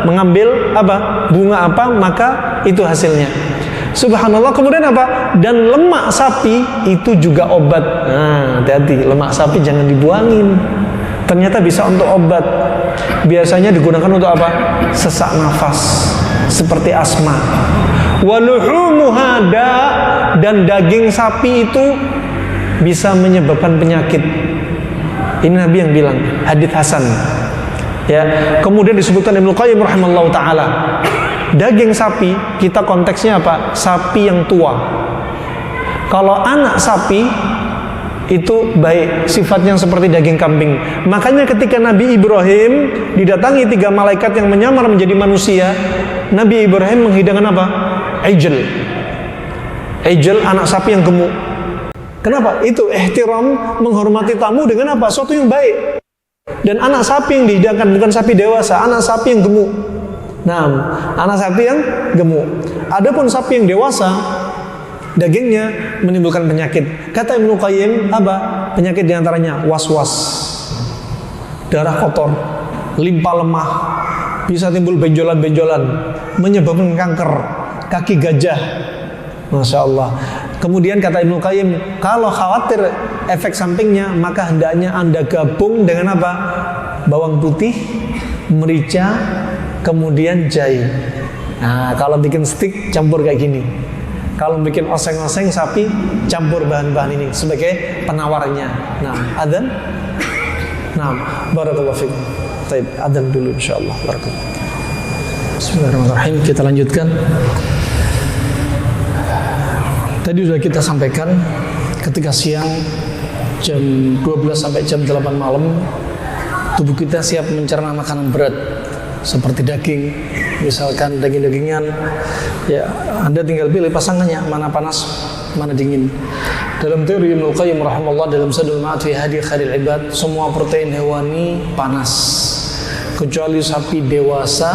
mengambil apa? Bunga apa, maka itu hasilnya. Subhanallah. Kemudian apa? Dan lemak sapi itu juga obat. Nah, hati-hati, lemak sapi jangan dibuangin. Ternyata bisa untuk obat. biasanya digunakan untuk apa? Sesak nafas, seperti asma. Waluhumuha dan daging sapi itu bisa menyebabkan penyakit. Ini Nabi yang bilang, hadits hasan. Ya, kemudian disebutkan Ibnu Qayyim rahimahullah taala, daging sapi kita konteksnya apa? Sapi yang tua. Kalau anak sapi itu baik, sifatnya seperti daging kambing. Makanya ketika Nabi Ibrahim didatangi 3 malaikat yang menyamar menjadi manusia, Nabi Ibrahim menghidangkan apa? Ijl, anak sapi yang gemuk. Kenapa? Itu ihtiram, menghormati tamu dengan apa? Suatu yang baik. Dan anak sapi yang dihidangkan bukan sapi dewasa, anak sapi yang gemuk. Nah, anak sapi yang gemuk. Adapun sapi yang dewasa, dagingnya menimbulkan penyakit. Kata Ibnu Qayyim, apa? Penyakit diantaranya was-was, darah kotor, limpa lemah, bisa timbul benjolan-benjolan, menyebabkan kanker, kaki gajah. Masya Allah. Kemudian kata Ibnu Qayyim, kalau khawatir efek sampingnya, maka hendaknya Anda gabung dengan apa? Bawang putih, merica, kemudian jahe. Nah, kalau bikin steak campur kayak gini. Kalau bikin oseng-oseng sapi, campur bahan-bahan ini sebagai penawarnya. Nah, adzan. Nah, barakallahu fikum. Baik, adzan dulu insyaallah. Barakallahu. Bismillahirrahmanirrahim. Kita lanjutkan. Tadi sudah kita sampaikan ketika siang jam 12 sampai jam 8 malam tubuh kita siap mencerna makanan berat seperti daging, misalkan daging-dagingan. Ya, Anda tinggal pilih pasangannya, mana panas, mana dingin. Dalam teori Ibnu Qayyim rahimahullah dalam Zadul Ma'ad fi Hadi Khairil Ibad, semua protein hewani panas kecuali sapi dewasa,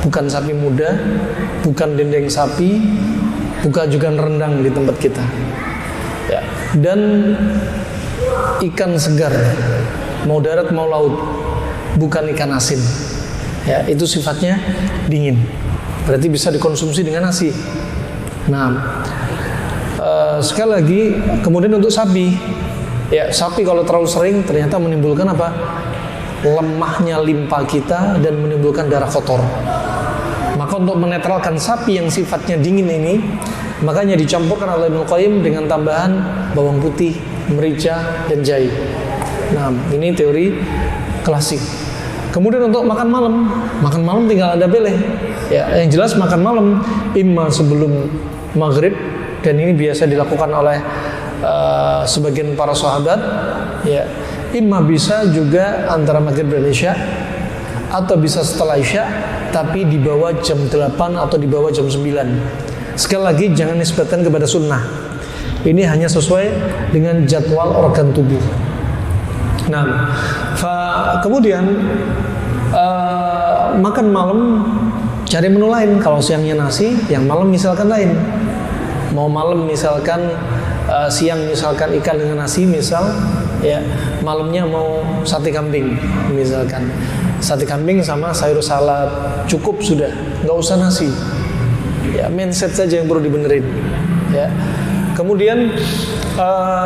bukan sapi muda, bukan dendeng sapi, bukan juga rendang di tempat kita. Ya, dan ikan segar, mau darat mau laut, bukan ikan asin. Ya, itu sifatnya dingin. Berarti bisa dikonsumsi dengan nasi. Nah, sekali lagi, kemudian untuk sapi, ya sapi kalau terlalu sering ternyata menimbulkan apa? Lemahnya limpa kita dan menimbulkan darah kotor. Maka untuk menetralkan sapi yang sifatnya dingin ini, makanya dicampurkan oleh Ibnu Qayyim dengan tambahan bawang putih, merica, dan jahe. Nah, ini teori klasik. Kemudian untuk makan malam tinggal Anda pilih. Ya, yang jelas makan malam imma sebelum maghrib, dan ini biasa dilakukan oleh sebagian para sahabat. Ya, imma bisa juga antara maghrib dan isya, atau bisa setelah isya, tapi di bawah jam 8 atau di bawah jam 9. Sekali lagi jangan nisbatkan kepada sunnah. Ini hanya sesuai dengan jadwal organ tubuh. Nah, kemudian makan malam cari menu lain. Kalau siangnya nasi, yang malam misalkan lain. Mau malam misalkan siang misalkan ikan dengan nasi misal, ya malamnya mau sate kambing misalkan. Sate kambing sama sayur salad cukup sudah, nggak usah nasi. Ya, mindset saja yang perlu dibenerin. Ya. Kemudian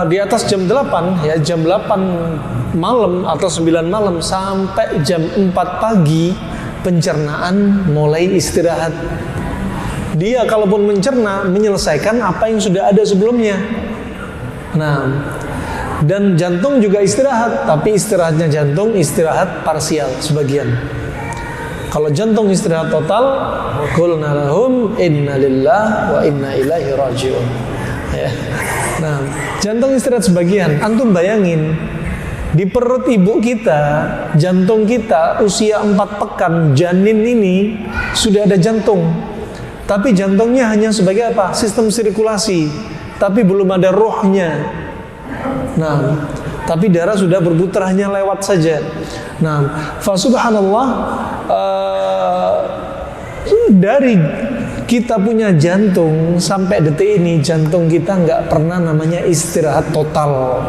di atas jam 8, ya jam 8 malam atau 9 malam sampai jam 4 pagi pencernaan mulai istirahat. Dia kalaupun mencerna menyelesaikan apa yang sudah ada sebelumnya. Nah, dan jantung juga istirahat, tapi istirahatnya jantung istirahat parsial sebagian. Kalau jantung istirahat total, qulna lahum inna lillahi wa inna ilaihi raji'un. Ya. Nah, jantung istirahat sebagian. Antum bayangin di perut ibu kita, jantung kita usia 4 pekan janin ini sudah ada jantung. Tapi jantungnya hanya sebagai apa? Sistem sirkulasi, tapi belum ada rohnya. Nah, tapi darah sudah berputar hanya lewat saja. Nah, fa subhanallah, dari kita punya jantung sampai detik ini jantung kita nggak pernah namanya istirahat total.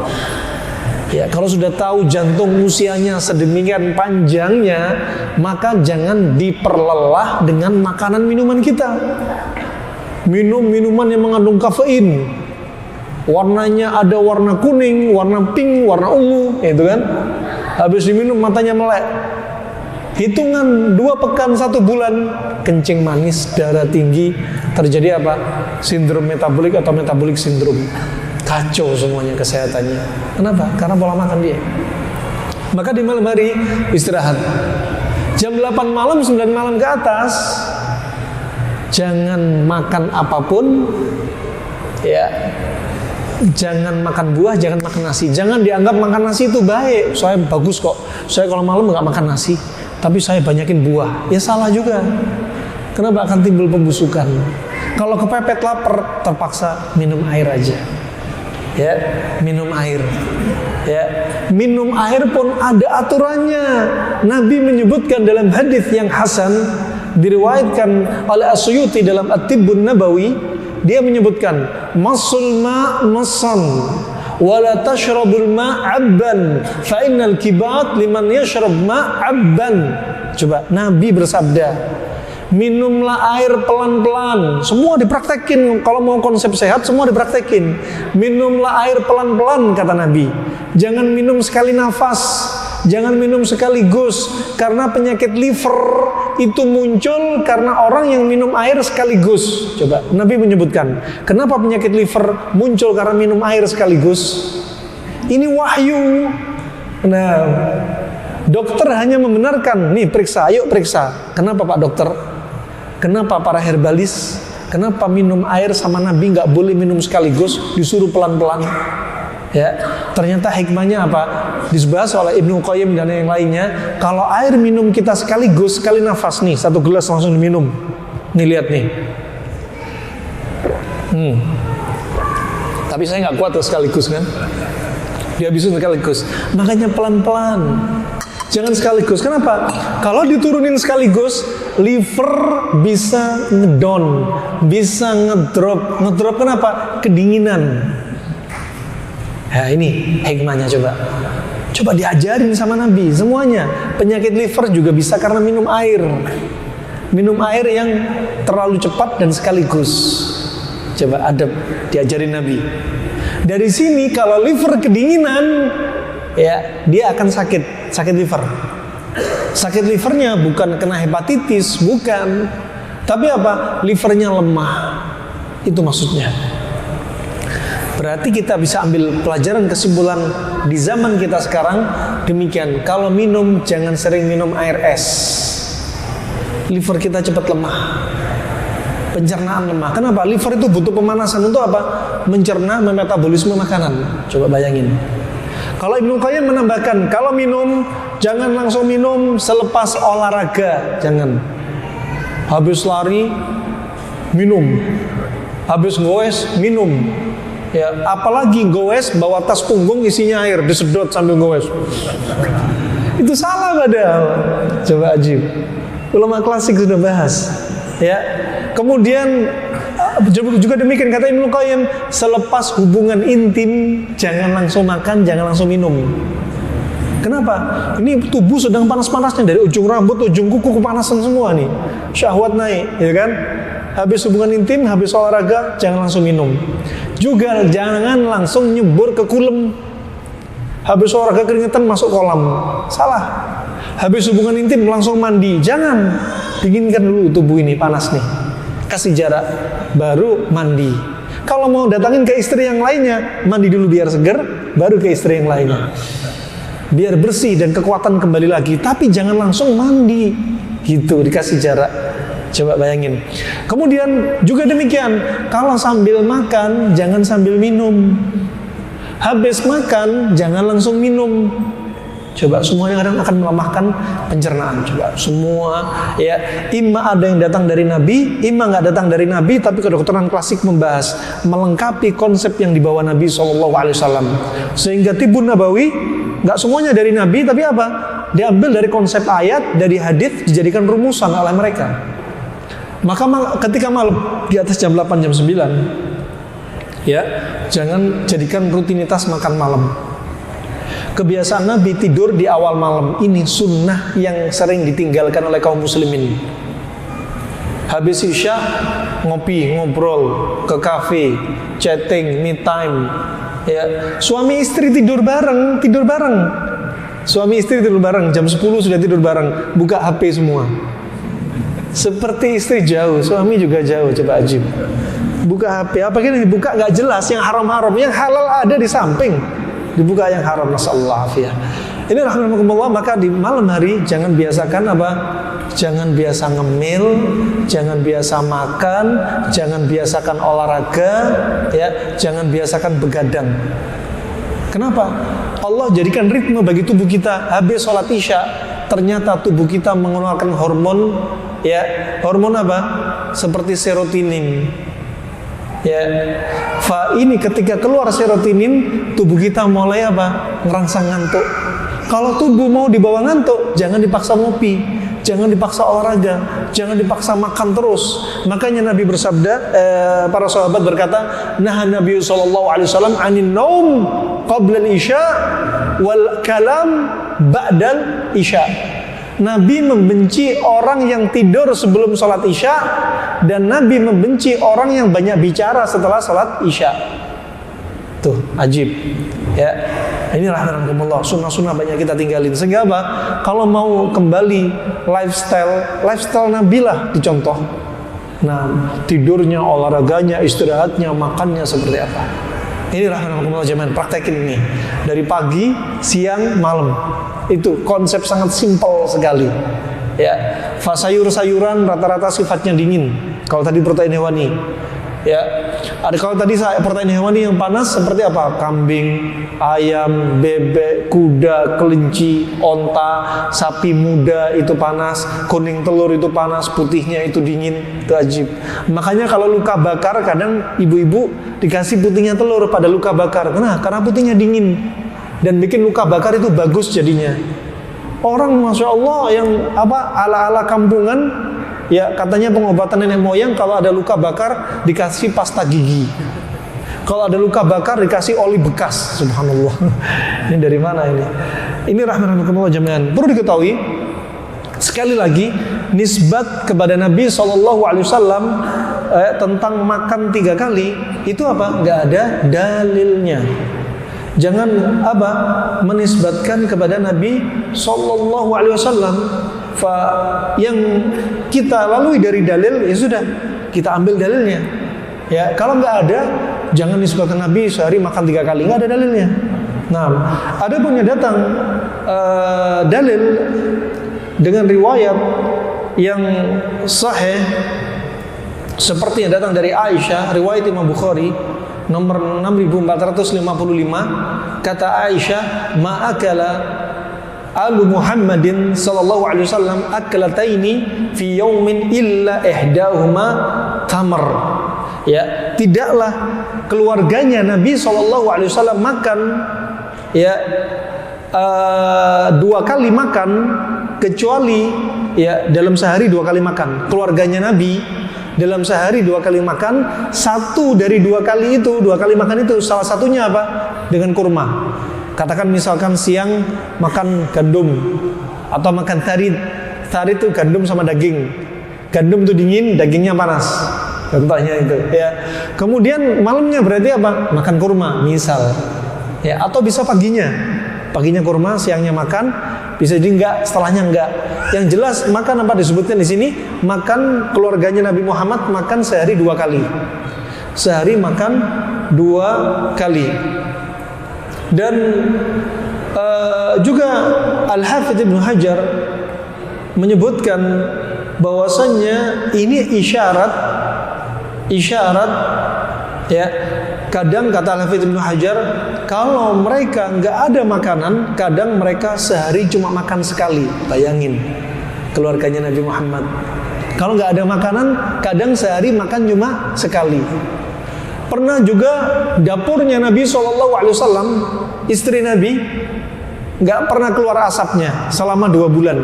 Ya, kalau sudah tahu jantung usianya sedemikian panjangnya, maka jangan diperlelah dengan makanan minuman kita. Minum minuman yang mengandung kafein, warnanya ada warna kuning, warna pink, warna ungu, itu kan. Habis diminum matanya melek. hitungan 2 pekan 1 bulan kencing manis, darah tinggi, terjadi apa? Sindrom metabolik atau metabolic syndrome. Kacau semuanya kesehatannya. Kenapa? Karena pola makan dia. Maka di malam hari istirahat. Jam 8 malam, 9 malam ke atas, jangan makan apapun, ya. Jangan makan buah, jangan makan nasi. Jangan dianggap makan nasi itu baik. Saya bagus kok. Saya kalau malam nggak makan nasi, tapi saya banyakin buah. Ya salah juga. Kenapa? Akan timbul pembusukan. Kalau kepepet lapar, terpaksa minum air aja. Ya, minum air. Ya, minum air pun ada aturannya. Nabi menyebutkan dalam hadis yang hasan, diriwayatkan oleh As-Suyuti dalam At-Tibbun Nabawi, dia menyebutkan masul ma masan wala tashrabul ma abban fa innal kibat liman yashrab ma abban. Coba Nabi bersabda, minumlah air pelan-pelan. Semua dipraktekin. Kalau mau konsep sehat, semua dipraktekin. Minumlah air pelan-pelan, kata Nabi. Jangan minum sekali nafas, jangan minum sekaligus. Karena penyakit liver itu muncul karena orang yang minum air sekaligus. Coba, Nabi menyebutkan, kenapa penyakit liver muncul karena minum air sekaligus? Ini wahyu. Nah, dokter hanya membenarkan, nih periksa, ayo periksa. Kenapa Pak Dokter? Kenapa para herbalis? Kenapa minum air sama Nabi nggak boleh minum sekaligus, disuruh pelan-pelan? Ya, ternyata hikmahnya apa? Disebahas oleh Ibnu Qayyim dan yang lainnya. Kalau air minum kita sekaligus, sekali nafas nih, 1 gelas langsung diminum. Nih lihat nih. Tapi saya nggak kuat tuh sekaligus kan? Dihabisin sekaligus. Makanya pelan-pelan. Jangan sekaligus. Kenapa? Kalau diturunin sekaligus, liver bisa ngedown, bisa ngedrop. Ngedrop kenapa? Kedinginan. Nah ini hikmahnya coba. Coba diajarin sama Nabi semuanya. Penyakit liver juga bisa karena minum air. Minum air yang terlalu cepat dan sekaligus. Coba adab diajarin Nabi. Dari sini kalau liver kedinginan, ya dia akan sakit liver. Sakit livernya bukan kena hepatitis, bukan. Tapi apa? Livernya lemah. Itu maksudnya. Berarti kita bisa ambil pelajaran kesimpulan di zaman kita sekarang demikian. Kalau minum jangan sering minum air es. Liver kita cepat lemah. Pencernaan lemah. Kenapa? Liver itu butuh pemanasan untuk apa? Mencerna, memetabolisme makanan. Coba bayangin. Kalau Ibnu Qayyim menambahkan, kalau minum jangan langsung minum selepas olahraga. Jangan. Habis lari minum. Habis goes minum. Ya, apalagi goes bawa tas punggung isinya air, disedot sambil goes. Itu salah padahal. Coba ajib. Ulama klasik sudah bahas. Ya. Kemudian juga demikian kata Ibnu Qayyim, selepas hubungan intim jangan langsung makan, jangan langsung minum. Kenapa? Ini tubuh sedang panas-panasnya, dari ujung rambut, ujung kuku kepanasan semua nih. Syahwat naik, ya kan? Habis hubungan intim, habis olahraga, jangan langsung minum. Juga jangan langsung nyebur ke kulem. Habis olahraga keringetan masuk kolam. Salah. Habis hubungan intim langsung mandi. Jangan. Dinginkan dulu tubuh ini, panas nih. Kasih jarak, baru mandi. Kalau mau datangin ke istri yang lainnya, mandi dulu biar seger, baru ke istri yang lainnya. Biar bersih dan kekuatan kembali lagi. Tapi jangan langsung mandi. Gitu, dikasih jarak. Coba bayangin. Kemudian juga demikian, kalau sambil makan jangan sambil minum. Habis makan jangan langsung minum. Coba semuanya kadang akan melemahkan pencernaan. Coba semua ya, imma ada yang datang dari Nabi, imma nggak datang dari Nabi, tapi kedokteran klasik membahas melengkapi konsep yang dibawa Nabi SAW. Sehingga Tibbun Nabawi nggak semuanya dari Nabi, tapi apa? Diambil dari konsep ayat, dari hadis, dijadikan rumusan oleh mereka. Maka ketika malam di atas jam 8, jam 9, ya jangan jadikan rutinitas makan malam. Kebiasaan Nabi tidur di awal malam ini sunnah yang sering ditinggalkan oleh kaum muslimin. Habis isya ngopi, ngobrol, ke kafe, chatting, me time. Ya, suami istri tidur bareng. Suami istri tidur bareng, jam 10 sudah tidur bareng, buka HP semua. Seperti istri jauh, suami juga jauh, coba ajib. Buka HP, apa yang dibuka nggak jelas, yang haram-haram, yang halal ada di samping, dibuka yang haram, nasallahu afiyah. Ini rahmatullah, maka di malam hari jangan biasakan apa? Jangan biasa ngemil, jangan biasa makan, jangan biasakan olahraga, ya, jangan biasakan begadang. Kenapa? Allah jadikan ritme bagi tubuh kita. Habis sholat isya, ternyata tubuh kita mengeluarkan hormon, ya, hormon apa? Seperti serotonin. Ya, ini ketika keluar serotonin, tubuh kita mulai apa? Ngerangsang ngantuk. Kalau tubuh mau dibawa ngantuk, jangan dipaksa ngopi, jangan dipaksa olahraga, jangan dipaksa makan terus. Makanya Nabi bersabda, para sahabat berkata, "Naha Nabi sallallahu alaihi wasallam 'anin naum qabla al-isya wal kalam ba'dal isya." Nabi membenci orang yang tidur sebelum salat isya, dan Nabi membenci orang yang banyak bicara setelah salat isya. Tuh, ajib. Ya. Ini rahmatullah, sunnah-sunnah banyak kita tinggalin. Sehingga apa? Kalau mau kembali lifestyle Nabi lah dicontoh. Nah, tidurnya, olahraganya, istirahatnya, makannya seperti apa? Ini rahmatullah jemaah, praktekin ini. Dari pagi, siang, malam. Itu konsep sangat simpel sekali. Ya, sayur-sayuran rata-rata sifatnya dingin. Kalau tadi protein hewani, ya, ada kalau tadi protein hewani yang panas seperti apa? Kambing, ayam, bebek, kuda, kelinci, onta, sapi muda itu panas, kuning telur itu panas, putihnya itu dingin, itu ajib. Makanya kalau luka bakar kadang ibu-ibu dikasih putihnya telur pada luka bakar. Kenapa? Karena putihnya dingin dan bikin luka bakar itu bagus jadinya. Orang masya Allah yang apa ala-ala kampungan, ya katanya pengobatan nenek moyang kalau ada luka bakar dikasih pasta gigi. Kalau ada luka bakar dikasih oli bekas. Subhanallah. Ini dari mana ini? Ini rahmatullah jami'an. Perlu diketahui sekali lagi nisbat kepada Nabi SAW tentang makan 3 kali itu apa? Nggak ada dalilnya. Jangan apa? Menisbatkan kepada Nabi SAW. Yang kita lalui dari dalil ya sudah kita ambil dalilnya. Ya kalau nggak ada, jangan nisbatkan Nabi sehari makan 3 kali, nggak ada dalilnya. Nah, ada punya datang dalil dengan riwayat yang sahih seperti yang datang dari Aisyah, riwayat Imam Bukhari nomor 6455, kata Aisyah, ma'akala alu Muhammadin sallallahu alaihi wasallam aklataini fi yaumin illa ihdahuma tamar. Ya, tidaklah keluarganya Nabi sallallahu alaihi wasallam makan ya 2 kali makan kecuali ya dalam sehari 2 kali makan. Keluarganya Nabi dalam sehari 2 kali makan, satu dari 2 kali itu, 2 kali makan itu salah satunya apa? Dengan kurma. Katakan misalkan siang makan gandum atau makan tarid. Tarid itu gandum sama daging. Gandum itu dingin, dagingnya panas. Contohnya itu, ya. Kemudian malamnya berarti apa? Makan kurma, misal. Ya, atau bisa paginya. Paginya kurma, siangnya makan, bisa jadi enggak, setelahnya enggak. Yang jelas makan apa disebutkan di sini? Makan keluarganya Nabi Muhammad makan sehari 2 kali. Sehari makan 2 kali. Dan juga Al-Hafidz Ibnu Hajar menyebutkan bahwasannya ini isyarat ya. Kadang kata Al-Hafidz Ibnu Hajar, kalau mereka nggak ada makanan, kadang mereka sehari cuma makan sekali. Bayangin keluarganya Nabi Muhammad. Kalau nggak ada makanan, kadang sehari makan cuma sekali. Pernah juga dapurnya Nabi SAW, istri Nabi nggak pernah keluar asapnya selama 2 bulan,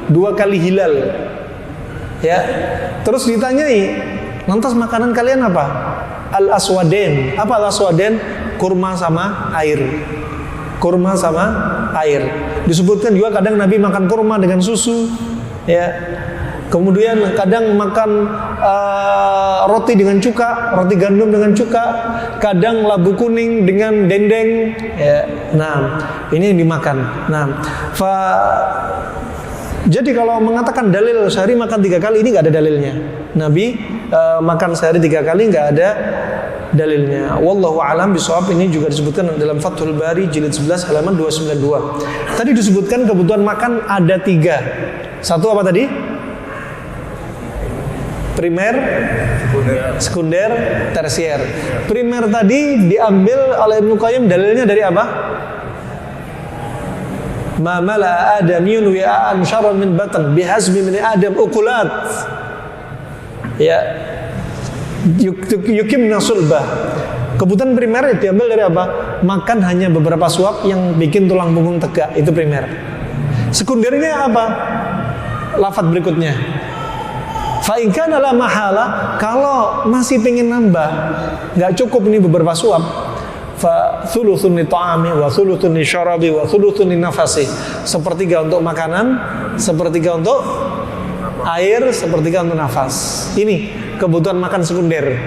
2 kali hilal. Ya, terus ditanyai, lantas makanan kalian apa? Al-aswaden. Apa al-aswaden? Kurma sama air. Kurma sama air. Disebutkan juga kadang Nabi makan kurma dengan susu. Ya. Kemudian kadang makan roti dengan cuka, roti gandum dengan cuka, kadang labu kuning dengan dendeng. Ya. Nah, ini yang dimakan. Nah, jadi kalau mengatakan dalil sehari makan 3 kali, ini nggak ada dalilnya. Nabi makan sehari 3 kali nggak ada dalilnya. Wallahu a'lam bishawab. Ini juga disebutkan dalam Fathul Bari jilid 11 halaman 292. Tadi disebutkan kebutuhan makan ada 3. Satu apa tadi? Primer, sekunder, tersier. Primer tadi diambil oleh Ibnu Qayyim, dalilnya dari apa? Ma mala adamiyun wi'an syarran min batan bihasbi min adam ukulat. Ya, yukimna sulbah. Kebutuhan primer diambil dari apa? Makan hanya beberapa suap yang bikin tulang punggung tegak, itu primer. Sekundernya apa? Lafaz berikutnya. Fa in kana la mahala, kalau masih pengen nambah, nggak cukup ini beberapa suap, fa thuluthun li ta'ami wa thuluthun li syarabi wa thuluthun li nafasi. Sepertiga untuk makanan, sepertiga untuk air, sepertiga untuk nafas. Ini kebutuhan makan sekunder.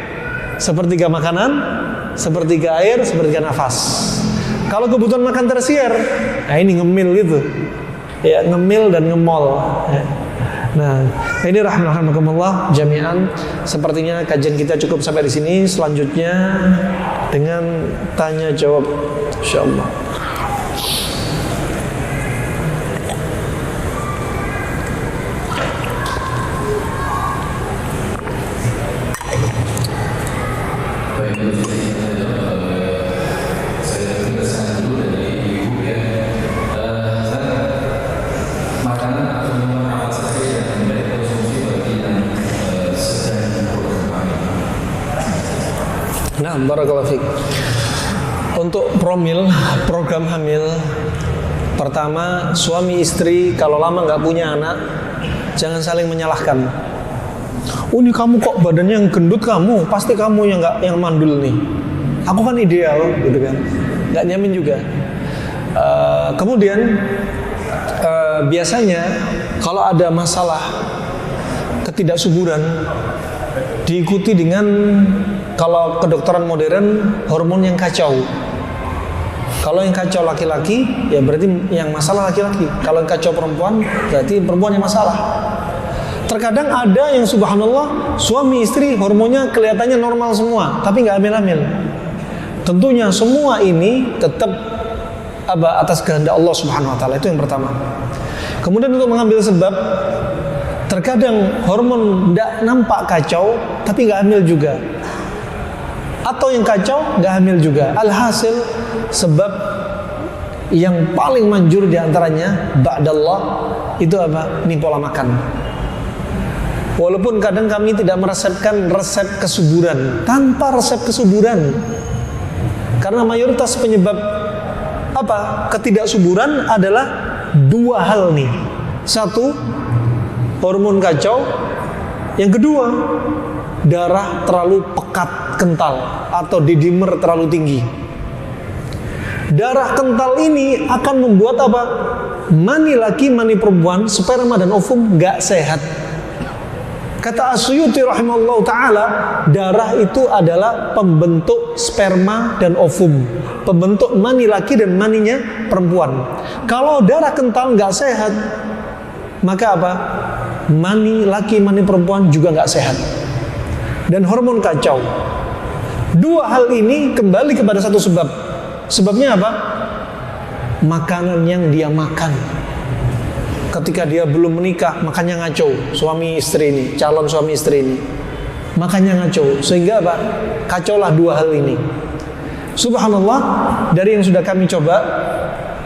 Sepertiga makanan, sepertiga air, sepertiga nafas. Kalau kebutuhan makan tersier, nah ini ngemil gitu. Ya, ngemil dan ngemol. Ya. Nah, ini rahmatullah jami'an. Sepertinya kajian kita cukup sampai di sini. Selanjutnya dengan tanya jawab, insyaallah. Nah, barakallahu fiik. Untuk program hamil, pertama, suami istri kalau lama nggak punya anak, jangan saling menyalahkan. Oh, ini kamu kok badannya yang gendut, kamu pasti kamu yang mandul nih. Aku kan ideal, gitu kan? Nggak nyamin juga. Kemudian biasanya kalau ada masalah ketidaksuburan, diikuti dengan, kalau kedokteran modern, hormon yang kacau. Kalau yang kacau laki-laki, ya berarti yang masalah laki-laki. Kalau yang kacau perempuan, berarti perempuan yang masalah. Terkadang ada yang subhanallah, suami istri hormonnya kelihatannya normal semua, tapi nggak hamil-hamil. Tentunya semua ini tetap atas kehendak Allah Subhanahu Wa Taala. Itu yang pertama. Kemudian untuk mengambil sebab, terkadang hormon tidak nampak kacau, tapi nggak hamil juga. Atau yang kacau nggak hamil juga. Alhasil sebab yang paling manjur diantaranya ba'dallah itu apa? Ini pola makan. Walaupun kadang kami tidak meresepkan resep kesuburan, tanpa resep kesuburan, karena mayoritas penyebab apa? Ketidaksuburan adalah 2 hal nih. Satu, hormon kacau. Yang kedua, darah terlalu pekat, kental, atau D-dimer terlalu tinggi. Darah kental ini akan membuat apa? Mani laki, mani perempuan, sperma dan ovum gak sehat. Kata As-Suyuti rahimahullah ta'ala, darah itu adalah pembentuk sperma dan ovum, pembentuk mani laki dan maninya perempuan. Kalau darah kental gak sehat, maka apa? Mani laki, mani perempuan juga gak sehat. Dan hormon kacau. 2 hal ini kembali kepada satu sebab. Sebabnya apa? Makanan yang dia makan. Ketika dia belum menikah, makannya ngaco. Suami istri ini, calon suami istri ini, makannya ngaco. Sehingga apa? Kacaulah 2 hal ini. Subhanallah, dari yang sudah kami coba,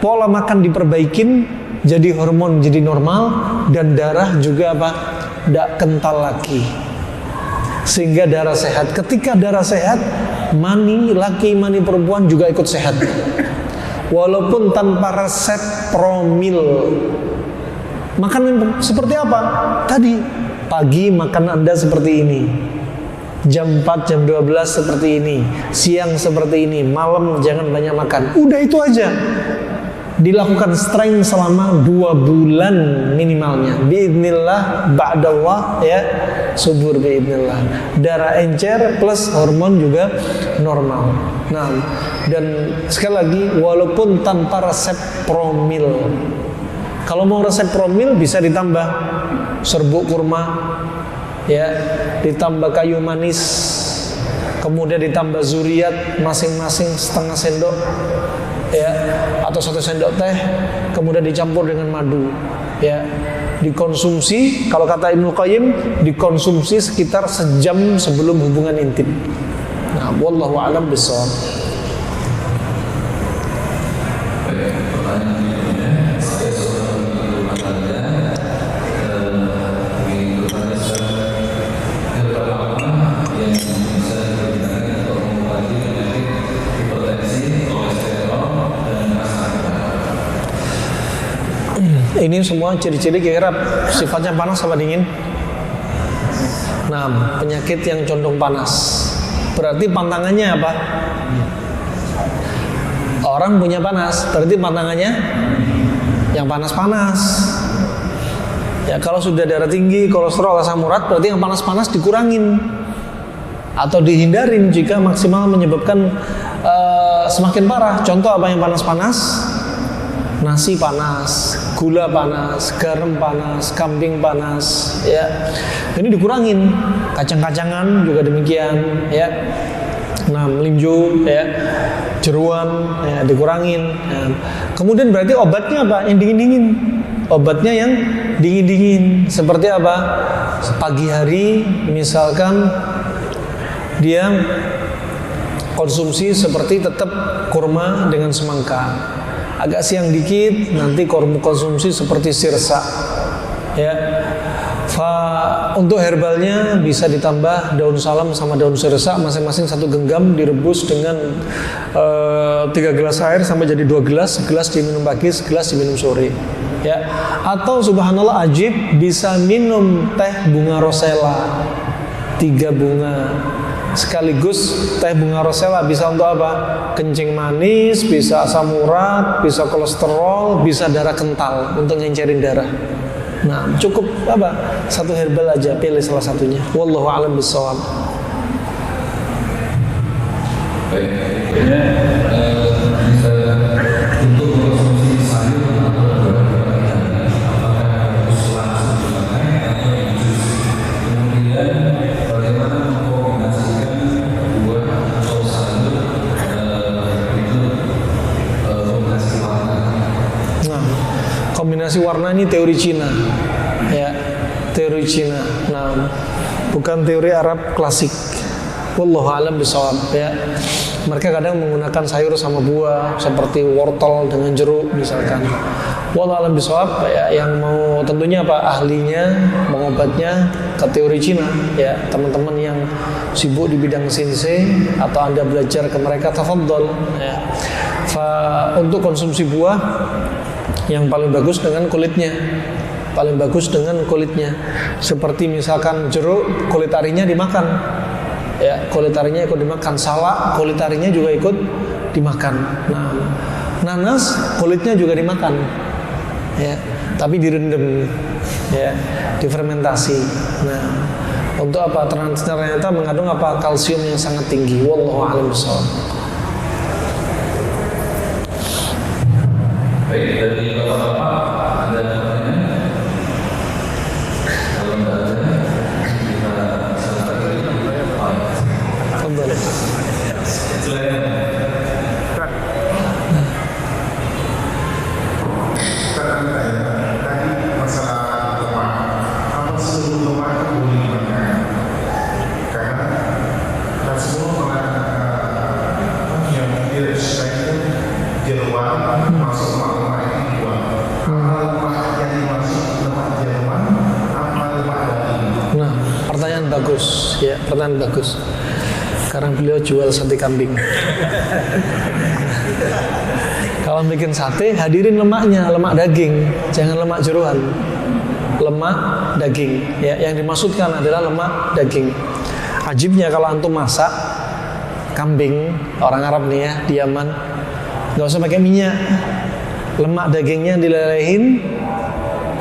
pola makan diperbaikin, jadi hormon jadi normal, dan darah juga apa? Tidak kental lagi. Sehingga darah sehat. Ketika darah sehat, mani laki, mani perempuan juga ikut sehat. Walaupun tanpa resep promil. Makan seperti apa? Tadi pagi makan Anda seperti ini, jam 4, jam 12 seperti ini, siang seperti ini, malam jangan banyak makan. Udah itu aja. dilakukan strength selama 2 bulan minimalnya. Biidznillah, ba'dallah ya, subur biidznillah. Darah encer plus hormon juga normal. Nah, dan sekali lagi walaupun tanpa resep promil. Kalau mau resep promil bisa ditambah serbuk kurma ya, ditambah kayu manis, kemudian ditambah zuriat masing-masing setengah sendok ya, atau 1 sendok teh, kemudian dicampur dengan madu ya, dikonsumsi. Kalau kata Ibnu Qayyim, dikonsumsi sekitar sejam sebelum hubungan intim. Nah, wallahu a'lam bishawab. Ini semua ciri-ciri kira-kira sifatnya panas apa dingin? Nah, penyakit yang condong panas. Berarti pantangannya apa? Orang punya panas, berarti pantangannya yang panas-panas. Ya, kalau sudah darah tinggi, kolesterol, asam urat, berarti yang panas-panas dikurangin atau dihindarin jika maksimal menyebabkan semakin parah. Contoh apa yang panas-panas? Nasi panas, gula panas, garam panas, kambing panas, ya. Ini dikurangin. Kacang-kacangan juga demikian, ya. Nah, melinjo, ya, jeruan, ya, dikurangin. Ya. Kemudian berarti obatnya apa? Yang dingin-dingin. Obatnya yang dingin-dingin. Seperti apa? Pagi hari, misalkan dia konsumsi seperti tetap kurma dengan semangka. Agak siang dikit, nanti konsumsi seperti sirsa. Ya. Untuk herbalnya bisa ditambah daun salam sama daun sirsa, masing-masing 1 genggam, direbus dengan 3 gelas air sampai jadi 2 gelas, segelas diminum pagi, segelas diminum sore. Ya. Atau subhanallah ajib, bisa minum teh bunga rosella 3 bunga. Sekaligus teh bunga rosella bisa untuk apa? Kencing manis, bisa asam urat, bisa kolesterol, bisa darah kental untuk ngencerin darah. Nah, cukup apa? 1 herbal aja, pilih salah satunya. Wallahu a'lam bishawab. Baik, berikutnya bisa untuk konsumsi sayur atau buah-buahan, apakah harus langsung dimakan atau jus? Kemudian bagaimana mengkombinasikan buah atau sayur itu kombinasi warna? Nah, kombinasi warna ini teori Cina, ya, teori Cina. Nah, bukan teori Arab klasik. Wallahu a'lam bishawab, ya. Mereka kadang menggunakan sayur sama buah seperti wortel dengan jeruk misalkan. Wallahu a'lam bishawab, ya, yang mau tentunya apa ahlinya, pengobatnya ke teori Cina, ya. Teman-teman yang sibuk di bidang sensei atau Anda belajar ke mereka, tafadhol, ya. Untuk konsumsi buah yang paling bagus dengan kulitnya. Paling bagus dengan kulitnya. Seperti misalkan jeruk, kulit arinya dimakan. Ya, kulit arinya ikut dimakan. Salak, kulit arinya juga ikut dimakan. Nah, nanas kulitnya juga dimakan. Ya, tapi direndam, ya, difermentasi. Nah, untuk apa? Ternyata mengandung apa? Kalsium yang sangat tinggi. Wallahu a'lam bishawab. Baik, dari bapak-bapak ada pertanyaan? Kalau tidak ada, kita selesai. Kembali. Silakan. Tadi masalah lemak, apa seluruh lemak itu boleh dimakan? Karena semua mengatakan yang diresep itu jeruan masuk lemak yang dibuang. Apa lemak yang dimasuk lemak jeruan? Apa lemak daging? Nah, pertanyaan bagus, ya, pertanyaan bagus. Sekarang beliau jual sate kambing. Kalau bikin sate, hadirin lemaknya, lemak daging, jangan lemak jeruan. Lemak daging, ya, yang dimaksudkan adalah lemak daging. Ajibnya kalau antum masak kambing, orang Arab nih ya, di Yaman, nggak usah pakai minyak. lemak dagingnya dilelehin,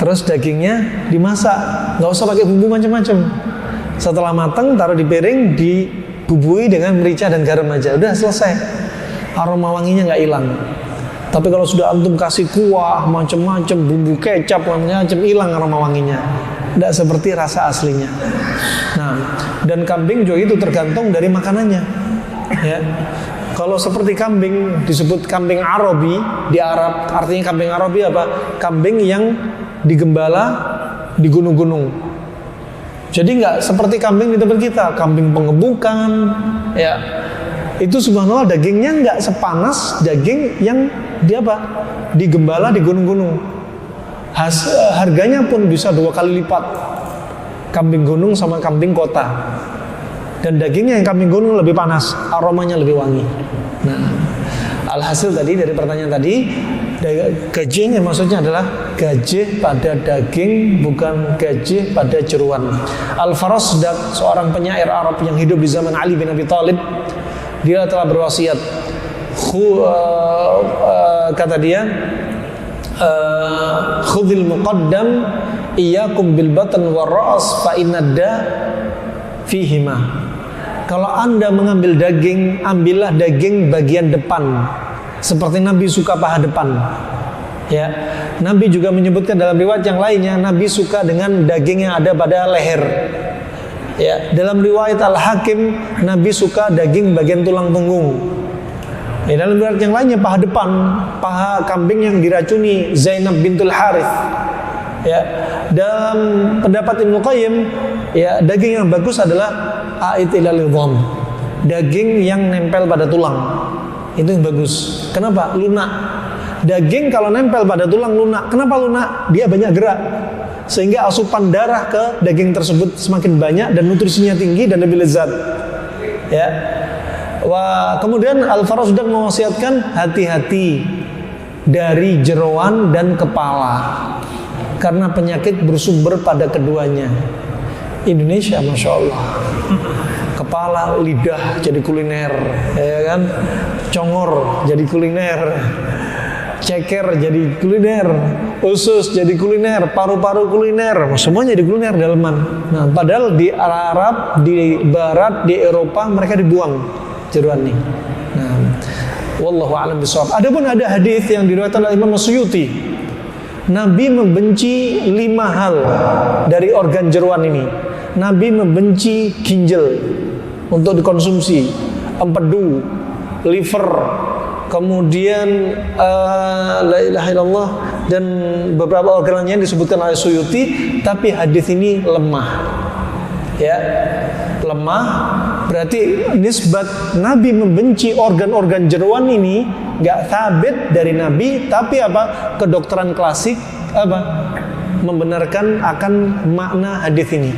terus dagingnya dimasak, nggak usah pakai bumbu macam-macam. Setelah matang taruh di piring, dibubuhi dengan merica dan garam aja, udah selesai. Aroma wanginya nggak hilang. Tapi kalau sudah antum kasih kuah macam-macam, bumbu kecap macam-macam, hilang aroma wanginya. Tidak seperti rasa aslinya. Nah, dan kambing juga itu tergantung dari makanannya. Ya. Kalau seperti kambing disebut kambing Arabi di Arab, artinya kambing Arabi apa? Kambing yang digembala di gunung-gunung. Jadi nggak seperti kambing di tempat kita, kambing pengebukan, ya. Itu subhanallah dagingnya nggak sepanas daging yang digembala di gunung-gunung. Harganya pun bisa 2 kali lipat kambing gunung sama kambing kota. Dan dagingnya yang kambing gunung lebih panas, aromanya lebih wangi. Nah, alhasil tadi dari pertanyaan tadi, gajihnya maksudnya adalah gajih pada daging, bukan gajih pada jeruan. Al-Farasdak, seorang penyair Arab yang hidup di zaman Ali bin Abi Thalib, dia telah berwasiat. Kata dia, khudhil muqaddam iyyakum bil batn war ra's fa inadda fihima. Kalau Anda mengambil daging, ambillah daging bagian depan. Seperti Nabi suka paha depan. Ya, Nabi juga menyebutkan dalam riwayat yang lainnya, Nabi suka dengan daging yang ada pada leher. Ya, dalam riwayat Al-Hakim, Nabi suka daging bagian tulang punggung. Ya, dalam riwayat yang lainnya paha depan, paha kambing yang diracuni Zainab bintul Harith. Ya, dalam pendapat Ibnu Qayyim, ya, daging yang bagus adalah a'id ilal idham, daging yang nempel pada tulang. Itu yang bagus. Kenapa? Lunak. Daging kalau nempel pada tulang lunak. Kenapa lunak? Dia banyak gerak, sehingga asupan darah ke daging tersebut semakin banyak dan nutrisinya tinggi dan lebih lezat. Ya. Wah, kemudian Al-Farasdak mewasiatkan hati-hati dari jeroan dan kepala, karena penyakit bersumber pada keduanya. Indonesia, masya Allah, kepala, lidah jadi kuliner, ya kan? Congor jadi kuliner, ceker jadi kuliner, usus jadi kuliner, paru-paru kuliner, semuanya jadi kuliner daleman. Nah, padahal di Arab, di Barat, di Eropa mereka dibuang jeruan nih. Nah, wallahu a'lam bishawab. Adapun ada hadis yang diriwayatkan oleh Imam Suyuti, Nabi membenci 5 hal dari organ jeruan ini. Nabi membenci ginjal untuk dikonsumsi, empedu, liver, kemudian la ilaha illallah, dan beberapa organ lainnya disebutkan oleh Suyuti, tapi hadis ini lemah. Ya, lemah berarti nisbat Nabi membenci organ-organ jeruan ini nggak sabit dari Nabi, tapi apa? Kedokteran klasik apa? Membenarkan akan makna hadis ini.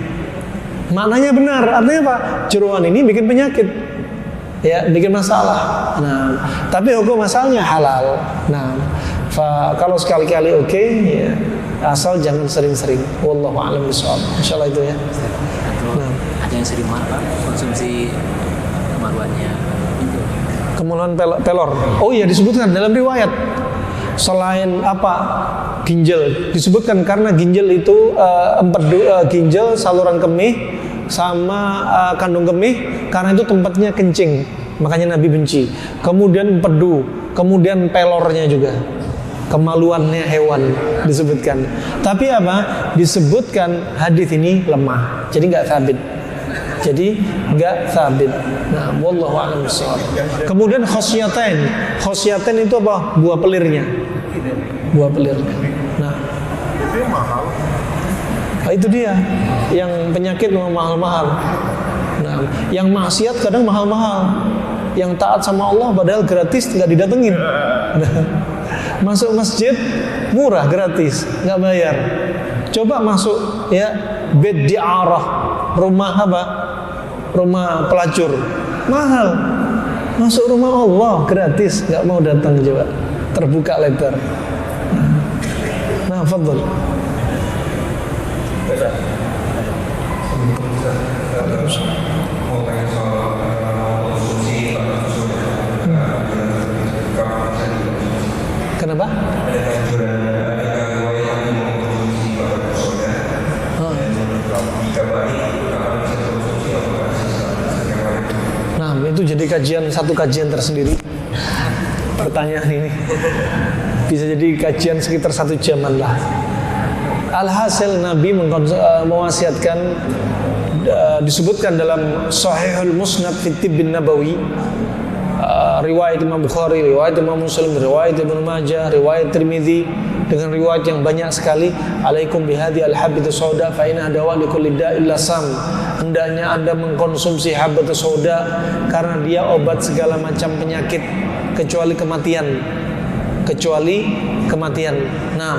Maknanya benar, artinya apa? Jeruan ini bikin penyakit, ya, bikin masalah. Nah, tapi hukum asalnya halal. Nah, kalau sekali-kali oke, ya, asal jangan sering-sering. Wallahu a'lam bishawab. Insyaallah itu ya. Nah, ada yang sering konsumsi kemaluannya. Kemaluan pelor. Oh iya, disebutkan dalam riwayat. Selain apa? Ginjal disebutkan karena ginjal itu empedu, ginjal, saluran kemih sama kandung kemih, karena itu tempatnya kencing, makanya Nabi benci. Kemudian empedu, kemudian pelornya juga, kemaluannya hewan disebutkan. Tapi apa? Disebutkan hadis ini lemah, jadi nggak sabit. Nah, wallahu a'lam bishawab. Kemudian khosyatain itu apa? Buah pelirnya. Nah, Itu yang mahal. Nah, itu dia yang penyakit memang mahal-mahal. Nah, yang maksiat kadang mahal-mahal. Yang taat sama Allah padahal gratis, nggak didatengin. Nah, masuk masjid murah, gratis, nggak bayar. Coba masuk ya bed di'arah, rumah apa? Rumah pelacur, mahal. Masuk rumah Allah gratis, nggak mau datang, coba terbuka lebar. Nah, fadhal. Kenapa? Nah, itu jadi satu kajian tersendiri. Pertanyaan ini bisa jadi kajian sekitar 1 jaman lah. Alhasil Nabi mewasiatkan, disebutkan dalam Sahihul Musnad fi Tibbin Nabawi, riwayat Imam Bukhari, riwayat Imam Muslim, riwayat Ibnu Majah, riwayat Tirmidzi, dengan riwayat yang banyak sekali. Alaikum bihadi al-habbatu sauda fa inna dawa likulli da'il lasam. Hendaknya Anda mengkonsumsi habbatu sauda karena dia obat segala macam penyakit kecuali kematian. Nah,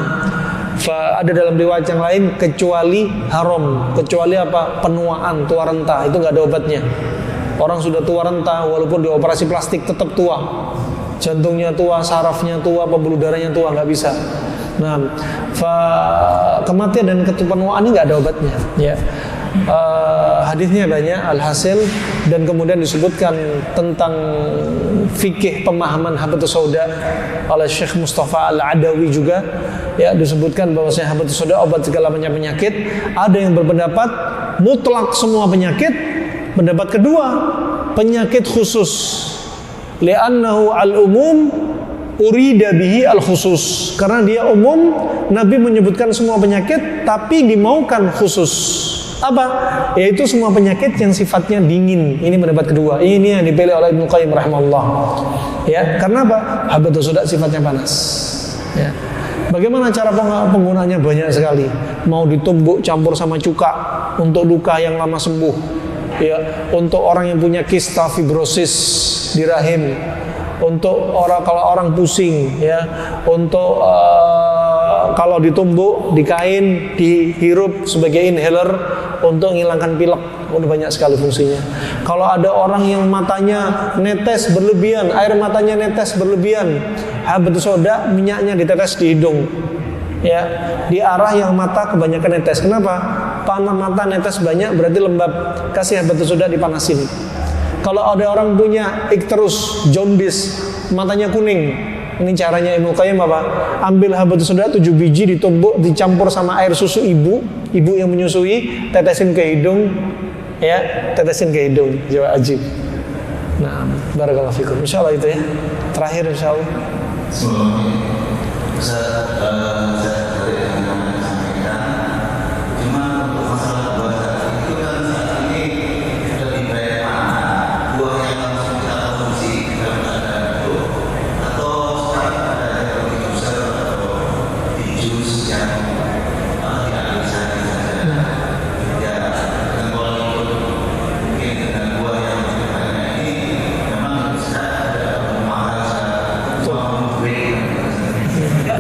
ada dalam riwayat yang lain kecuali haram, kecuali apa? Penuaan, tua renta, itu nggak ada obatnya. Orang sudah tua renta, walaupun dioperasi plastik tetap tua. Jantungnya tua, sarafnya tua, pembuluh darahnya tua, nggak bisa. Nah, kematian dan ketupenuaan ini nggak ada obatnya. Ya, hadisnya banyak. Alhasil, dan kemudian disebutkan tentang fikih pemahaman habatus sauda oleh Syekh Mustafa Al-Adawi juga. Ya, disebutkan bahwasanya habatus sauda obat segala macam penyakit. Ada yang berpendapat mutlak semua penyakit. Pendapat kedua, penyakit khusus. Li'annahu al-umum urida bihi al-khusus. Karena dia umum, Nabi menyebutkan semua penyakit, tapi dimaukan khusus. Apa? Yaitu semua penyakit yang sifatnya dingin. Ini pendapat kedua. Ini yang dipilih oleh Ibnu Qayyim rahimahullah. Ya, karena apa? Habatus sauda sifatnya panas. Ya. Bagaimana cara penggunaannya? Banyak sekali. Mau ditumbuk campur sama cuka untuk luka yang lama sembuh. Ya, untuk orang yang punya kista fibrosis di rahim, untuk kalau orang pusing, ya, untuk kalau ditumbuk di kain, dihirup sebagai inhaler untuk menghilangkan pilek. Udah banyak sekali fungsinya. Kalau ada orang yang matanya netes berlebihan, air matanya netes berlebihan, habatus sauda minyaknya ditetes di hidung. Ya, di arah yang mata kebanyakan netes. Kenapa? Panah mata netes banyak berarti lembab. Kasih habatus sauda dipanasin. Kalau ada orang punya ikterus, jaundice, matanya kuning, ini caranya Ibnu Qayyim apa? Ambil habatus sauda 7 biji, ditumbuk, dicampur sama air susu ibu yang menyusui, tetesin ke hidung, ya, tetesin ke hidung. Jawab ajib. Nah, barakallahu fikum. Insyaallah itu ya. Terakhir insyaallah.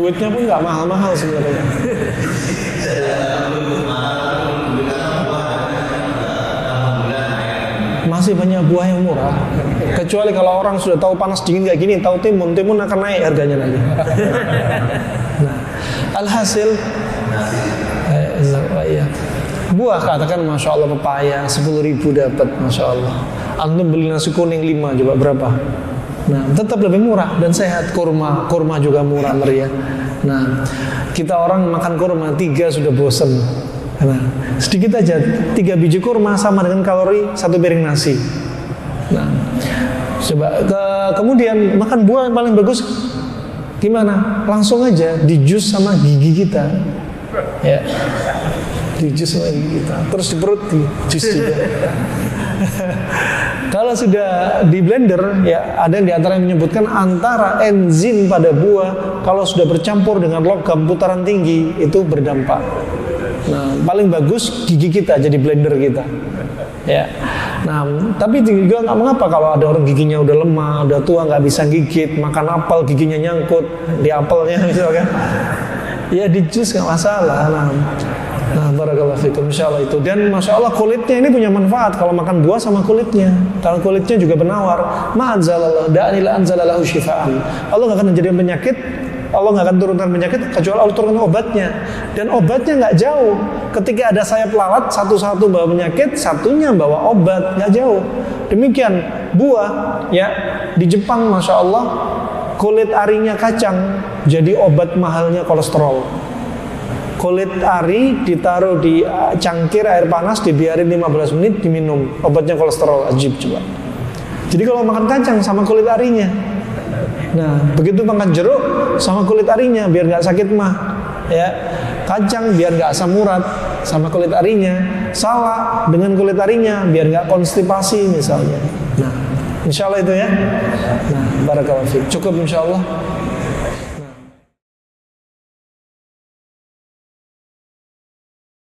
Duitnya pun nggak mahal-mahal sebenarnya. Masih banyak buah yang murah. Kecuali kalau orang sudah tahu panas dingin kayak gini, tahu timun akan naik harganya lagi. Nah, alhasil, buah katakan masya Allah pepaya 10.000 dapat, masya Allah. Antum beli nasi kuning 5 coba berapa? Nah, tetap lebih murah dan sehat. Kurma juga murah meriah. Nah, kita orang makan kurma 3 sudah bosan. Nah, sedikit aja 3 biji kurma sama dengan kalori 1 piring nasi. Nah, coba kemudian makan buah yang paling bagus gimana? Langsung aja di jus sama gigi kita. Ya. Di jus sama gigi kita. Terus di perut di jus juga. Kalau sudah di blender, ya ada yang diantara yang menyebutkan antara enzim pada buah kalau sudah bercampur dengan logam putaran tinggi itu berdampak. Nah, paling bagus gigi kita jadi blender kita. Ya. Nah, tapi juga nggak mengapa kalau ada orang giginya udah lemah, udah tua nggak bisa gigit, makan apel giginya nyangkut di apelnya misalkan. Ya di jus nggak masalah. Nah, barakallahu fikum, insyaallah itu. Dan masya Allah kulitnya ini punya manfaat kalau makan buah sama kulitnya. Kalau kulitnya juga penawar. Ma'anzalallah da'anil anzalalahu syifaan. Allah nggak akan menjadikan penyakit, Allah nggak akan turunkan penyakit kecuali Allah turunkan obatnya. Dan obatnya nggak jauh. Ketika ada sayap lalat, satu bawa penyakit, satunya bawa obat, nggak jauh. Demikian buah, ya di Jepang masya Allah kulit arinya kacang jadi obat mahalnya kolesterol. Kulit ari ditaruh di cangkir air panas, dibiarin 15 menit, diminum, obatnya kolesterol. Ajib coba. Jadi kalau makan kacang sama kulit arinya. Nah, begitu makan jeruk sama kulit arinya biar nggak sakit mah. Ya, kacang biar nggak asam urat sama kulit arinya. Salak dengan kulit arinya biar nggak konstipasi misalnya. Nah, insya Allah itu ya. Nah, barakallahu fiik. Cukup insya Allah.